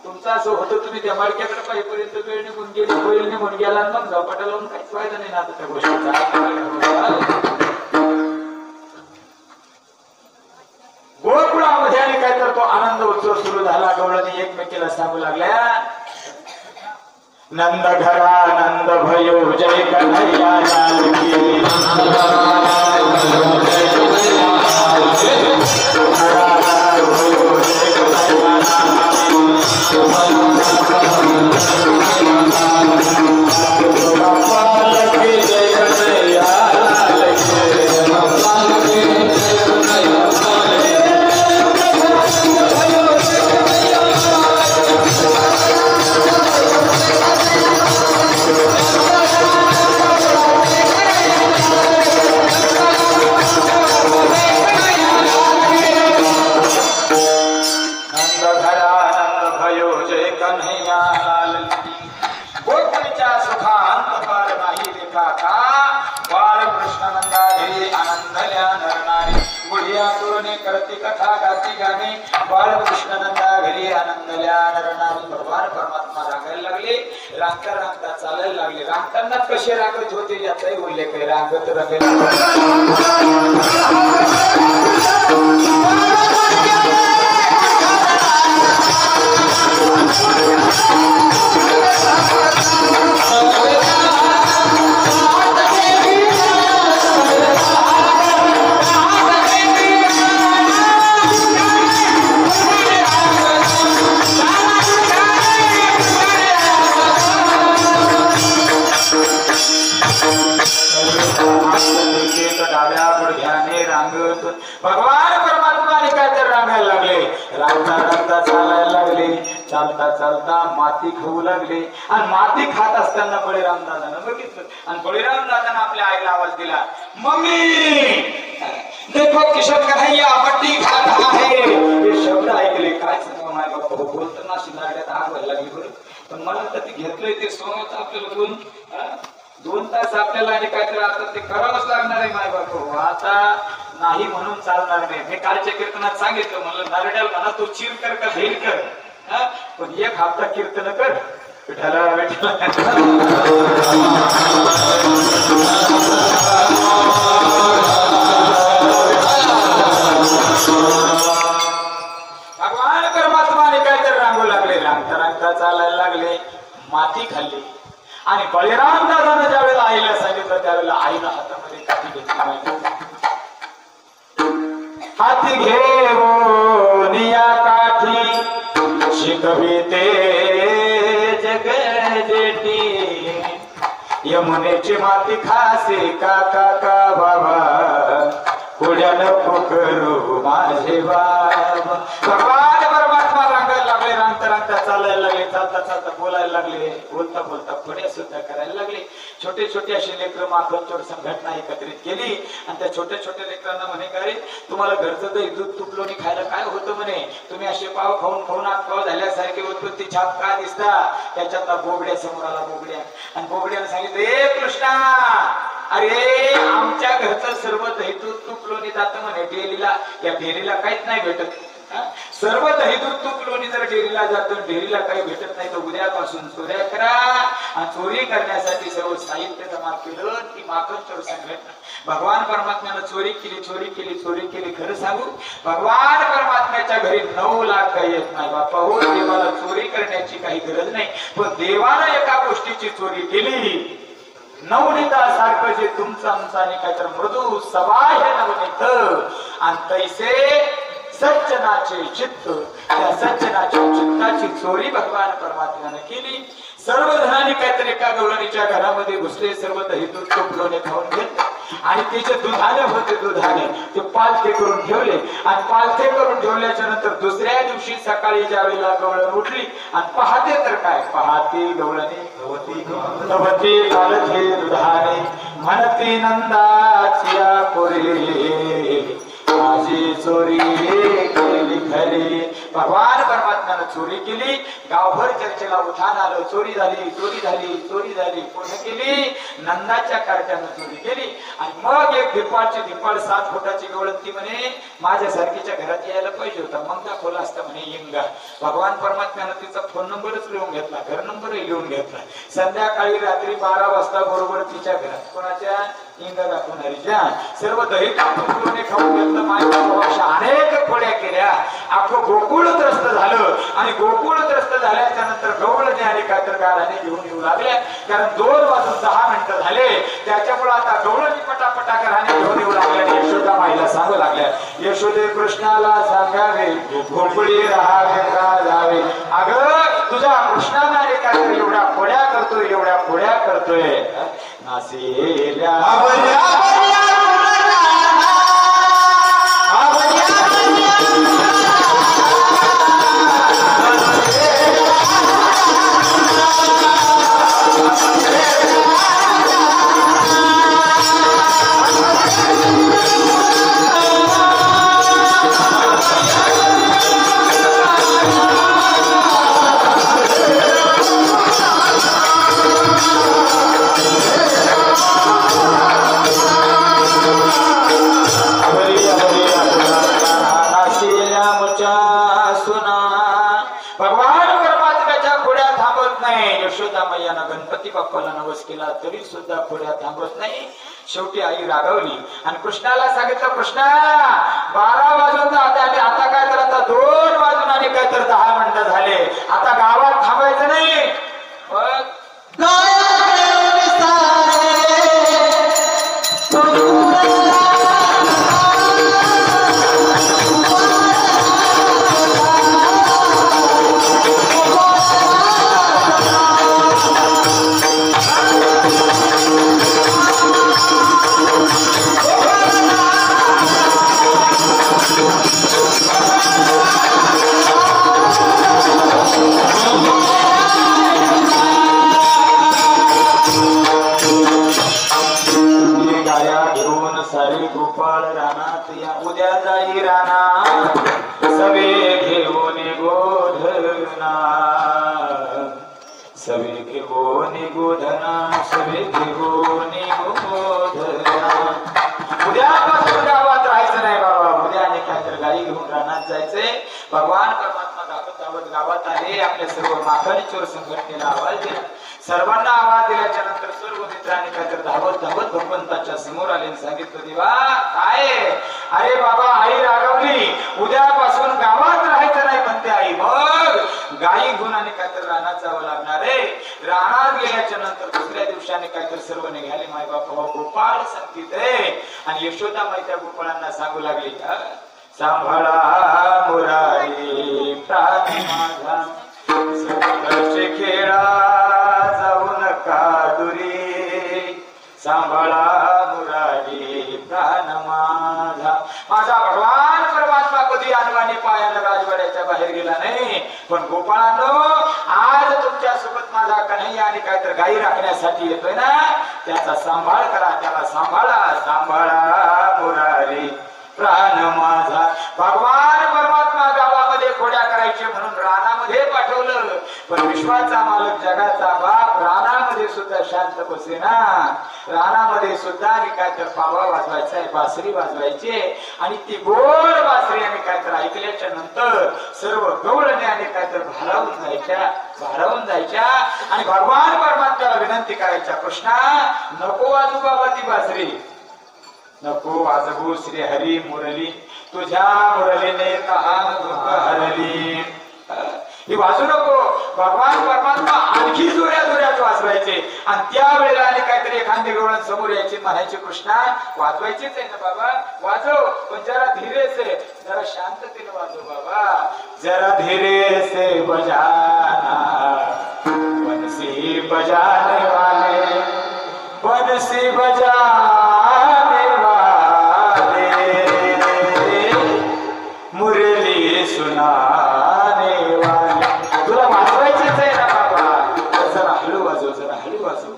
तुमचं असं होतं तुम्ही त्या मडक्याकडे पाहिजेपर्यंत वेळ निघून गेली वेळ निघून गेला मग झोपाटा लावून काहीच फायदा नाही ना आता त्या गोष्टीचा गोकुळामध्ये आणि काय तर तो आनंद उत्सव सुरू झाला गवळणी एकमेकीला सांगू लागल्या नंद घरा नंद भयो जय कन्हैया लाल की करती कथा गाती गाणे बाळकृष्ण नंदा घरी आनंदल्या नरनारी भगवान परमात्मा रांगायला लागले रांगता रांगता चालायला लागले रांगताना कसे रांगत होते याचाही उल्लेख आहे रांगत भगवान परमात्माने काय तर रांगायला लागले रांगता रांगता चालायला लागले चालता चालता माती खाऊ लागले आणि माती खात असताना बळीराम दादानं बघितलं आणि बळीराम दादानं आपल्या आईला आवाज दिला मम्मी देखो किशन कन्हैया मट्टी खात आहे हे शब्द ऐकले काय सांगा माय बाबा बोलताना शिनाड्यात आग व्हायला लागली बरं पण मला तर ते घेतलंय ते सोमच आपल्याला बोलून 2 तास आपल्याला आणि काहीतरी आता ते करावंच लागणार आहे माय बापू आता नाही म्हणून चालणार नाही मी कालच्या कीर्तनात सांगितलं म्हणलं नारड्याला म्हणा तू चिर कर का भेल कर पण 1 हप्ता कीर्तन कर विठाला भगवान परमात्माने काहीतरी रांगू लागले रांगता रांगता चालायला लागले माती खाल्ली आणि बळीराम दादानं ज्यावेळेला आईला सांगितलं त्यावेळेला आईला हातामध्ये काठी घेतली हाती घेऊन या काठी शिकविते जग जेठी यमुनेची माती खासे काका का बाबा पुढ्यानं पुकरू माझे बाबा भगवान परमात्मा रांगायला लागले रांगता रांगता चालायला लागले चालता चालता बोलायला लागले बोलता बोलता पुढे सुद्धा करायला लागले छोटे छोटे असे लेकर माखनचोर संघटना एकत्रित केली आणि त्या छोट्या छोट्या लेकरांना म्हणे का रे तुम्हाला घरचं दही दूध तूप लोणी खायला काय होतं म्हणे तुम्ही असे पाव खाऊन खाऊन पाव झाल्यासारखे उत्पत्ती छाप का दिसता त्याच्यातला बोबड्या समोर आला बोबड्या आणि बोबड्याने सांगितलं ए कृष्णा अरे आमच्या घरचं सर्व दही दूध तूप लोणी जातं म्हणे डेअरीला या डेअरीला काहीच नाही भेटत सर्व दही दूध तूप लोणी जर डेअरीला जातं डेअरीला काही भेटत नाही तर उद्यापासून चोऱ्या करा आणि चोरी करण्यासाठी सर्व साहित्य जमा केलं की माखन चोर संघटना भगवान परमात्म्यानं चोरी केली खरं सांगू भगवान परमात्म्याच्या घरी 9 लाख काही येत नाही बाप्पा हो देवाला चोरी करण्याची काही गरज नाही पण देवानं एका गोष्टीची चोरी केली नवनीतासारखं जे तुमचं आमचं आणि काहीतरी मृदू सबाह्य नवनीत आणि तैसे सज्जनाचे चित्त, त्या सज्जनाच्या चित्ताची चोरी भगवान परमात्म्याने केली. सर्व जणांनी काहीतरी एका गवळणीच्या घरामध्ये घुसले, सर्व दही दूध टोपलोने खाऊन घेतले आणि त्याचे दुधाने होते, दुधाने ते पालथे करून ठेवले आणि पालथे करून ठेवल्याच्या नंतर दुसऱ्या दिवशी सकाळी ज्या वेळेला गवळण उठली आणि पाहते तर काय, पाहते गवळणी गवती पालथे दुधाने म्हणती नंदाचिया पोरे माझी चोरी केली खरी. भगवान परमात्म्यानं चोरी केली. गावभर चर्चेला उठाण आलं, चोरी झाली, चोरी झाली, चोरी झाली. कोणी केली? नंदाच्या कार्ट्यानं चोरी केली. आणि मग एक धिप्पाडची धिप्पाड 7 फुटाची गवळण म्हणे माझ्यासारखीच्या घरात यायला पाहिजे होता, मग दाखवला असता म्हणे इंगा. भगवान परमात्म्यानं तिचा फोन नंबरच लिहून घेतला, घर नंबरही लिहून घेतला. संध्याकाळी रात्री 12 वाजता बरोबर तिच्या घरात, कोणाच्या? इंगा दाखवणारीच्या. सर्व दही टाकून खाऊन घेतलं. माझ्या अनेक खोड्या केल्या. अख्खं गोकुळ त्रस्त झालं आणि गोकुळ त्रस्त झाल्याच्या नंतर गवळणी आणि कातर गाराने घेऊन येऊ लागल्या. कारण 2 वाजून 10 मिनिटं झाले. त्याच्यामुळे आता गवळणी पटापटा घराने घेऊन येऊ लागल्या. यशोदा माईला सांगू लागल्या, यशोदे कृष्णाला सांगावे गोकुळी राहावे का जावे. अगं तुझ्या कृष्णाने कातर एवढ्या खोड्या करतोय, एवढ्या खोड्या करतोय. नासेल्या गणपती बाप्पाला नवस केला तरी सुद्धा खोड्या थांबत नाही. शेवटी आई रागवली आणि कृष्णाला सांगितलं, कृष्णा 12 वाजून जाते आणि आता काय तर आता 2 वाजून आणि काय तर 10 मिनिटं झाले. आता गावात थांबायचं नाही. गोपाळ रानात या उद्या जाई राना सवे घेऊन गोधना, सवे घेऊन गोधना, सवे घेऊन गोधना. उद्यापासून गावात राहायचं नाही बाबा. उद्या आणि काय तर गाई घेऊन रानात जायचंय. भगवान परमात्मा धावत गावात आले. आपल्या सर्व माखाडी चोर संघटनेला आवाज दिला. सर्वांना आवाज दिल्याच्या नंतर सर्व मित्रांनी काय तर धावत धावत भगवंताच्या समोर आले आणि सांगितलं, देवा काय? अरे बाबा आई रागवली, उद्यापासून गावात राहायचं नाही म्हणते आई. मग गाई घेऊन आणि काय तर रानात जावं लागणार आहे. रानात गेल्याच्या नंतर दुसऱ्या दिवसाने काय तर सर्व निघाले. माय बापा गोपाळ संगीत आहे. आणि यशोदा माई त्या गोपाळांना सांगू लागली, सांभाळा मुरारी प्राणी माझा, सगळचे खेळा जाऊ नका दुरी, सांभाळा मुरारी प्राण माझा. माझा भगवान परमात्मा कधी अनवाणी पायानं राजवाड्याच्या बाहेर गेला नाही. पण गोपाळांनो, आज तुमच्या सोबत माझा कन्हैया आणि काय तर गाई राखण्यासाठी येतोय ना, त्याचा सांभाळ करा, त्याला सांभाळा. सांभाळा मुरारी प्राण माझा. भगवान परमात्मा गावामध्ये खोड्या करायचे म्हणून रानामध्ये पाठवलं. पण विश्वाचा मालक जगाचा बाप रानामध्ये सुद्धा शांत बसेना. रानामध्ये सुद्धा आणि काय तर पावा वाजवायचा, बासरी वाजवायचे. आणि ती गोड बासरी आणि काय तर ऐकल्याच्या नंतर सर्व गवळणे आणि काय तर भारावून जायच्या आणि भगवान परमात्म्याला विनंती करायच्या, कृष्णा नको वाजू बाबा ती बासरी, नको वाजवू श्री हरी मुरली, तुझ्या मुरलीने तहान दुःख हरली. ही वाजू नको. भगवान परमात्मा आणखी जोऱ्यात वाजवायचे आणि त्यावेळेला आणि काहीतरी एखादी गवळण समोर यायची, म्हणायचे कृष्णा वाजवायचीच आहे ना बाबा, वाजव, पण जरा धीरे से, जरा शांततेने वाजव बाबा, जरा धीरे से बजाना, बंसी बजाने वाले, बंसी बजाने वाले, मुरली सुनाने वाले. तुला वाजवायचीच आहे ना बाबा, जरा हळू वाजव, जरा हळू वाजव.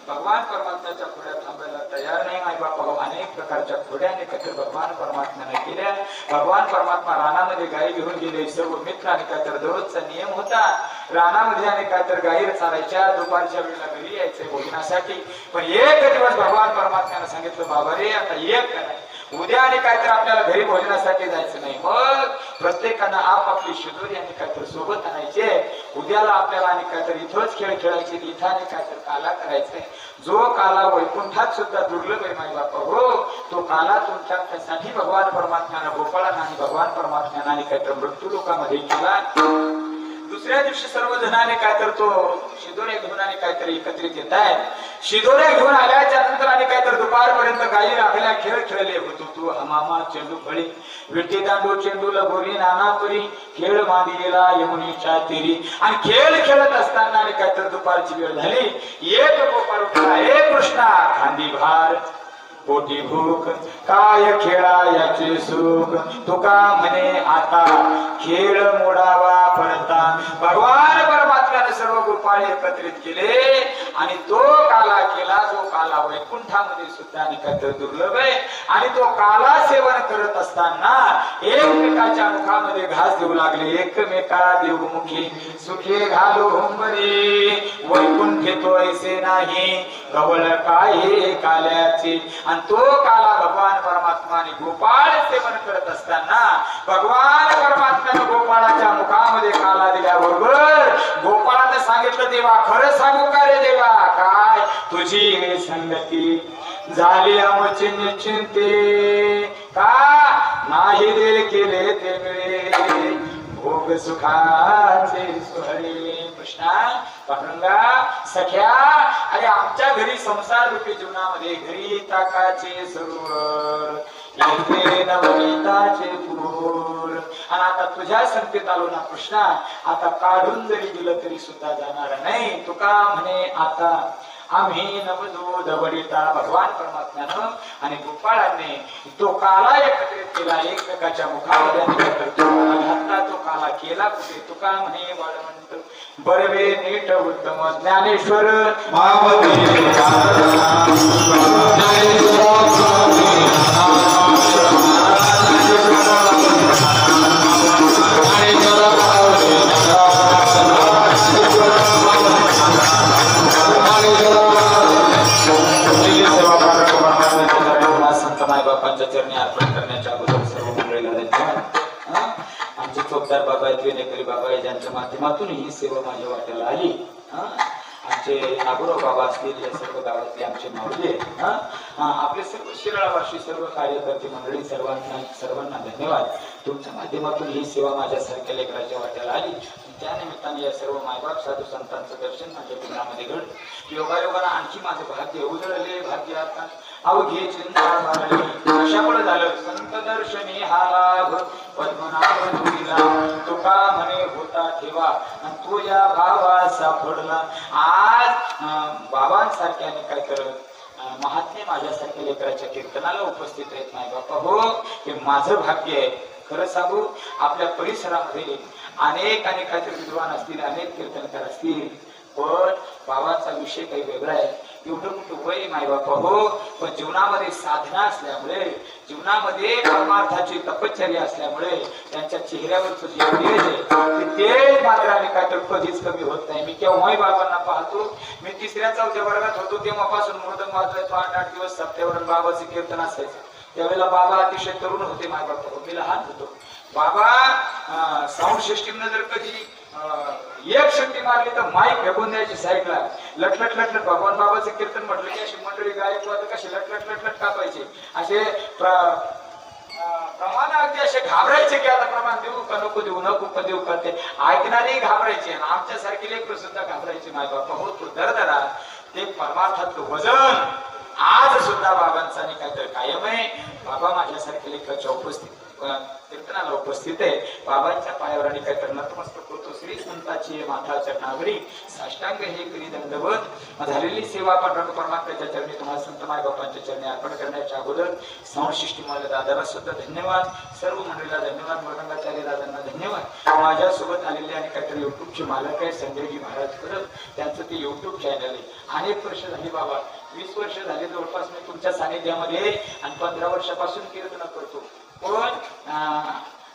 भगवान परमात्म्याच्या खोड्या थांबायला तयार नाही आई बापा. अनेक प्रकारच्या खोड्या एकत्र भगवान परमात्म्याने केल्या. भगवान परमात्मा रानामध्ये गायी घेऊन गेले. सर्व मित्र आणि काय तर दररोजचा नियम होता, रानामध्ये आणि काय तर गायी चालायच्या, दुपारच्या वेळेला घरी यायचे भोजनासाठी. पण एक दिवस भगवान परमात्म्याने सांगितलं बाबा रे आता एक नाही, उद्या आणि काय तर आपल्याला घरी भोजनासाठी जायचं नाही. मग प्रत्येकानं आपापली शिदोरी आणि काय तर सोबत आणायचे. उद्याला आपल्याला आणि काय तर इथंच खेळ खेळायचे, इथं आणि काय तर काला करायचंय. जो काला वैकुंठात सुद्धा दुर्लभ आहे माई बापा हो, तो काला तुमच्यासाठी भगवान परमात्म्यानं गोपाळानं आणि भगवान परमात्म्यानं आणि काय तर मृत्यू लोकांमध्ये केला. दुसऱ्या दिवशी सर्वजणांनी काय तर तो शिदोऱ्या घेऊन आणि काहीतरी एकत्रित येत आहेत. शिदोऱ्या घेऊन आल्याच्या नंतर आणि काय तर दुपारपर्यंत गायी राखल्या, खेळ खेळले होतो. तू हमामा चेंडू फळी, विटी दांडू चेंडू लगोरी नाना परी, खेळ मांदिलेला यमुनेच्या तीरी. आणि खेळ खेळत असताना आणि काय तर दुपारची वेळ झाली. एक गोपाळ उठला, एक कृष्णा खांदी भार पोटी भूक, काय खेळायाचे सुख, तुका म्हणे आता खेळ मोडावा परता. भगवान परमात्म्याने सर्व गोपाळ एकत्रित केले आणि तो काला केला, जो काला वैकुंठामध्ये सुद्धा आणि काहीतरी दुर्लभ आहे. आणि तो काला सेवन करत असताना एकमेकाच्या मुखामध्ये घास देऊ लागले. एकमेका देवमुखी सुखे घालो हुंबरी, वैकुंठे तो ऐसे नाही गवळ काय काल्याची. आणि तो काला भगवान परमात्माने गोपाळ सेवन करत असताना भगवान परमात्म्याने गोपाळाच्या मुखामध्ये काला दिल्याबरोबर गोपाळाने सांगितलं देवा खरं सांगू का रे देवा, काय तुझी संगती झाली आमची निश्चिंते, का नाही दे केले ते मिळे भोग सुखाचे सोहळे. कृष्णा पांडुरंगा सख्या, अरे आमच्या घरी संसार रूपी जीवनामध्ये घरी ताकाचे सरोवर, येथे नवनीताचे पूर. आणि आता तुझ्या संगतीत आलो ना कृष्णा, आता काढून जरी दिलं तरी सुद्धा जाणार नाही. तुका म्हणे आता आम्ही नवदो दवडिता. भगवान परमात्म्यानं आणि गोपाळाने तो काला एकत्रित केला, एकमेकाच्या मुखामध्ये घातला. तो काला केला कुठे, तुका म्हणे वाळवंट बरवे नीट उत्तम ज्ञानेश्वर बाबांच्या चरणी अर्पण करण्याच्या अगोदर सर्व मंडळीला आमचे चोपदार बाबा आहेत, वेणेकरी बाबा आहे, ज्यांच्या माध्यमातून ही सेवा माझ्या वाट्याला आली. आमचे नागुराव बाबा असतील, या सर्व गावातले आमचे माऊली आपले सर्व शिराळावासी सर्व कार्यकर्ते मंडळी सर्वांना धन्यवाद. तुमच्या माध्यमातून ही सेवा माझ्यासारख्या लेकराच्या वाट्याला आली. त्या निमित्ताने या सर्व मायबाप साधू संतांचं दर्शन माझ्या जीवनामध्ये घडलं. योगायोगाला आणखी माझं भाग्य उजळले. भाग्य आता अवघे चिंता मारली, कशामुळे झालं संत दर्शनी हा लाभ पद्मनाभ तुला, तुका म्हणे होता ठेवा आणि तो या भावा सापडला. आज बाबांसारख्याने काय करत महात्मे माझ्यासारख्या लेकराच्या कीर्तनाला उपस्थित आहेत नाही बापा हो, हे माझं भाग्य आहे. खरं सांगू आपल्या परिसरामध्ये अनेक काहीतरी विद्वान असतील, अनेक कीर्तनकार असतील, पण बाबांचा विषय काही वेगळा आहे. एवढं कुठं वय माय बापा हो, पण जीवनामध्ये साधना असल्यामुळे, जीवनामध्ये परमार्थाची तपश्चर्या असल्यामुळे त्यांच्या चेहऱ्यावरचं जे तेज आहे ते मात्र आणि काय तर कधीच कमी होत नाही. मी केव्हाही बाबांना पाहतो. मी 3ऱ्या-4थ्या वर्गात होतो तेव्हापासून मृदंग वाजवायचो. 8-8 दिवस सप्त्यावर बाबाचे कीर्तन असायचे. त्यावेळेला बाबा अतिशय तरुण होते माय बापा हो, मी लहान होतो. बाबा साऊंड सिस्टीमनं जर कधी एक शक्ती मारली तर माईक फेकून द्यायची साईडला. लटलट लटलट भगवान बाबाचे कीर्तन म्हटलं की अशी मंडळी गायक वाजत कशी लटलट लटलट कापायचे. असे प्रमाण अगदी असे घाबरायचे की आता प्रमाण देऊ का नको नको देऊ करते. ऐकणारे घाबरायचे आणि आमच्यासारखे लेकरं सुद्धा घाबरायचे. माय बापा हो तू दरदरा ते परमार्थातलं वजन आज सुद्धा बाबांचा आणि काहीतरी कायम आहे. बाबा माझ्यासारखे लेकराच्या कीर्तनाला उपस्थित आहे. बाबांच्या पायावर आणि काहीतरी नतमस्तक होतो. श्री संताची माथा चरणावरी साष्टांग हे करी दंडवत. झालेली सेवा पांडुरंग परमात्म्याच्या चरणी तुम्हाला संत माय बापांच्या चरणी अर्पण करण्याच्या अगोदर संशिष्टी मला दादाला सुद्धा धन्यवाद. सर्व मंडळीला धन्यवाद. मृदंगाचार्य दादांना धन्यवाद. माझ्यासोबत आलेले आणि काहीतरी युट्यूबचे मालक आहे संजयजी महाराज करत. त्यांचं ते युट्यूब चॅनल आहे. अनेक वर्ष झाली बाबा 20 वर्ष झाले जवळपास मी तुमच्या सानिध्यामध्ये आणि 15 वर्षापासून कीर्तन करतो. पण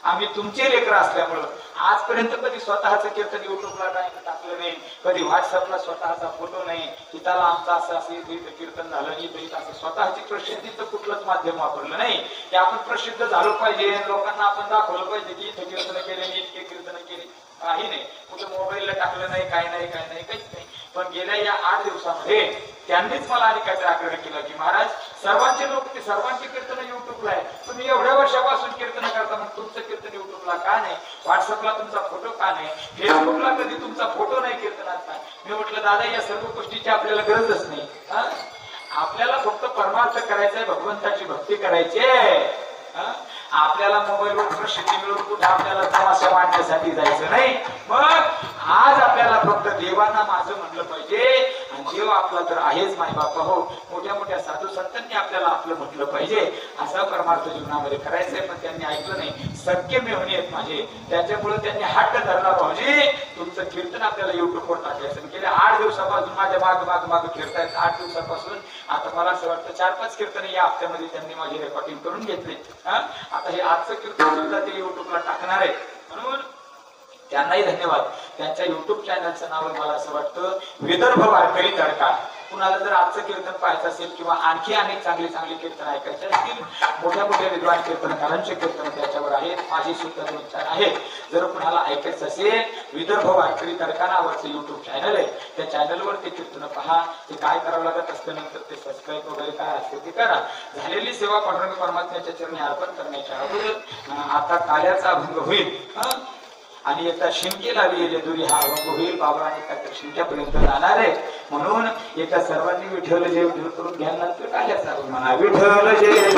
आम्ही तुमचे लेकर असल्यामुळं आजपर्यंत कधी स्वतःच कीर्तन युट्यूबला टाकलं नाही. कधी व्हॉट्सअपला स्वतःचा फोटो नाही. तिथला आमचा असं कीर्तन झालं इथं असं स्वतःची प्रसिद्धीचं कुठलंच माध्यम वापरलं नाही. ते आपण प्रसिद्ध झालो पाहिजे. लोकांना आपण दाखवलं पाहिजे की इथं कीर्तन केले इतके कीर्तन केले. काही नाही. कुठं मोबाईलला टाकलं नाही. काय नाही काहीच नाही. पण गेल्या या 8 दिवसामध्ये त्यांनीच मला आणि काहीतरी आग्रह केला की महाराज सर्वांचे कीर्तन युट्यूबला आहे. तुम्ही एवढ्या वर्षापासून कीर्तन करता मग तुमचं कीर्तन युट्यूबला का नाही? व्हॉट्सअपला तुमचा फोटो का नाही? फेसबुकला कधी तुमचा फोटो नाही कीर्तनाचा? मी म्हटलं दादा या सर्व गोष्टीची आपल्याला गरजच नाही. आपल्याला फक्त परमार्थ करायचा आहे. भगवंताची भक्ती करायची आहे. आपल्याला मोबाईलवर प्रसिद्धी मिळून कुठे आपल्याला तमाशा मांडण्यासाठी जायचं नाही. मग आज आपल्याला फक्त देवांना माझं म्हटलं पाहिजे आणि देव आपला तर आहेच माय बापा हो. मोठ्या साधू संतांनी आपल्याला आपलं म्हटलं पाहिजे. असा परमार्थ जीवनामध्ये करायचंय. पण त्यांनी ऐकलं नाही. सख्य मेहणी आहेत माझे. त्याच्यामुळे त्यांनी हट्ट धरला भाऊजी तुमचं कीर्तन आपल्याला युट्यूबवर टाकायचं. गेल्या 8 दिवसापासून माझ्या माग फिरतायत. 8 दिवसापासून आता मला असं वाटतं 4-5 कीर्तन या हप्त्यामध्ये त्यांनी माझी रेकॉर्डिंग करून घेतले. आता हे आजचं कीर्तन सुद्धा ते युट्यूबला टाकणार आहे. म्हणून त्यांनाही धन्यवाद. त्यांच्या युट्यूब चॅनलचं नाव मला असं वाटतं विदर्भ वारकरी तडका. कुणाला जर आजचं कीर्तन पाहायचं असेल किंवा आणखी अनेक चांगले कीर्तन ऐकायचे असतील मोठ्या विद्वान कीर्तनकारांचे कीर्तन त्याच्यावर आहेत. माझी सुद्धा 2-4 आहेत. जर कुणाला ऐकायचं असेल विदर्भ वारकरी तडका नावाचं युट्यूब चॅनल आहे. त्या चॅनलवर ते कीर्तन पहा. ते काय करावं लागत असतं नंतर ते सबस्क्राईब वगैरे काय असते ते करा. झालेली सेवा पांडुरंग परमात्म्याच्या चरणी अर्पण करण्याच्या अगोदर आता काल्याचा अभंग होईल आणि एकदा शिंके लागलेले दुरी हा अभंग होईल. बाबा आणि काहीतरी शिंक्यापर्यंत जाणार आहे. म्हणून एका सर्वांनी विठ्ठल जय विठ्ठल करून घ्यायनंतर काल्याचा अभंग म्हणा. विठ्ठल जय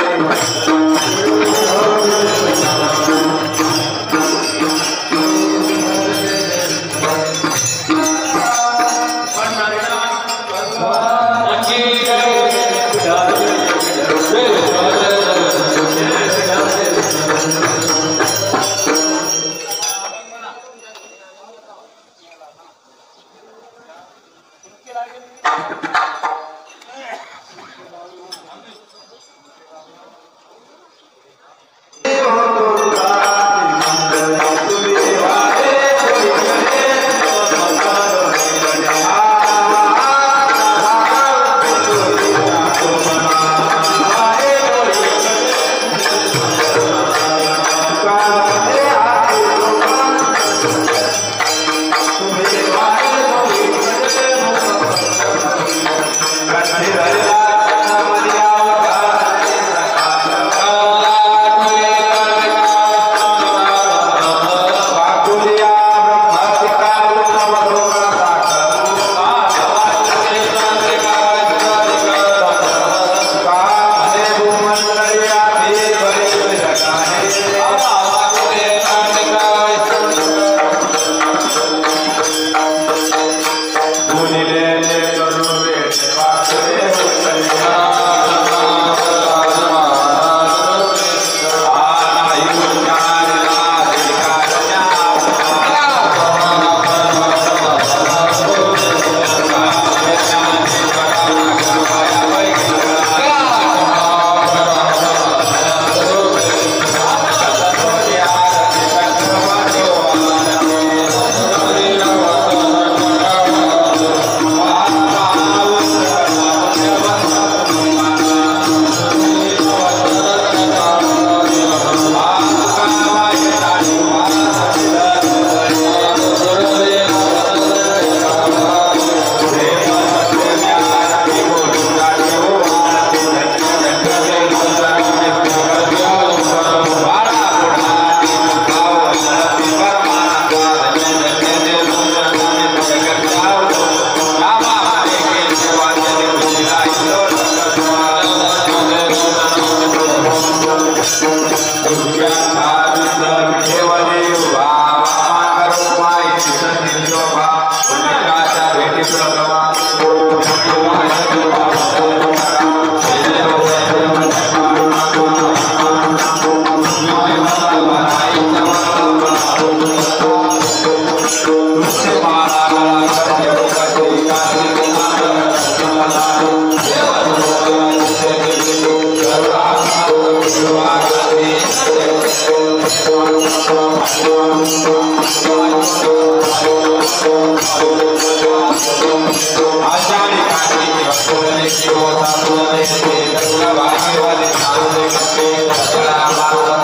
आषाढ़ी कार्तिक भक्तों की होता पूरे से दक्षिण भाग्यवादी सामने करते दक्षिणा माता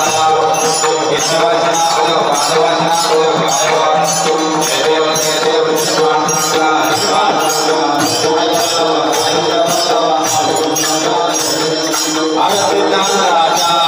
इस वचना को पादवचना को देव देव राजा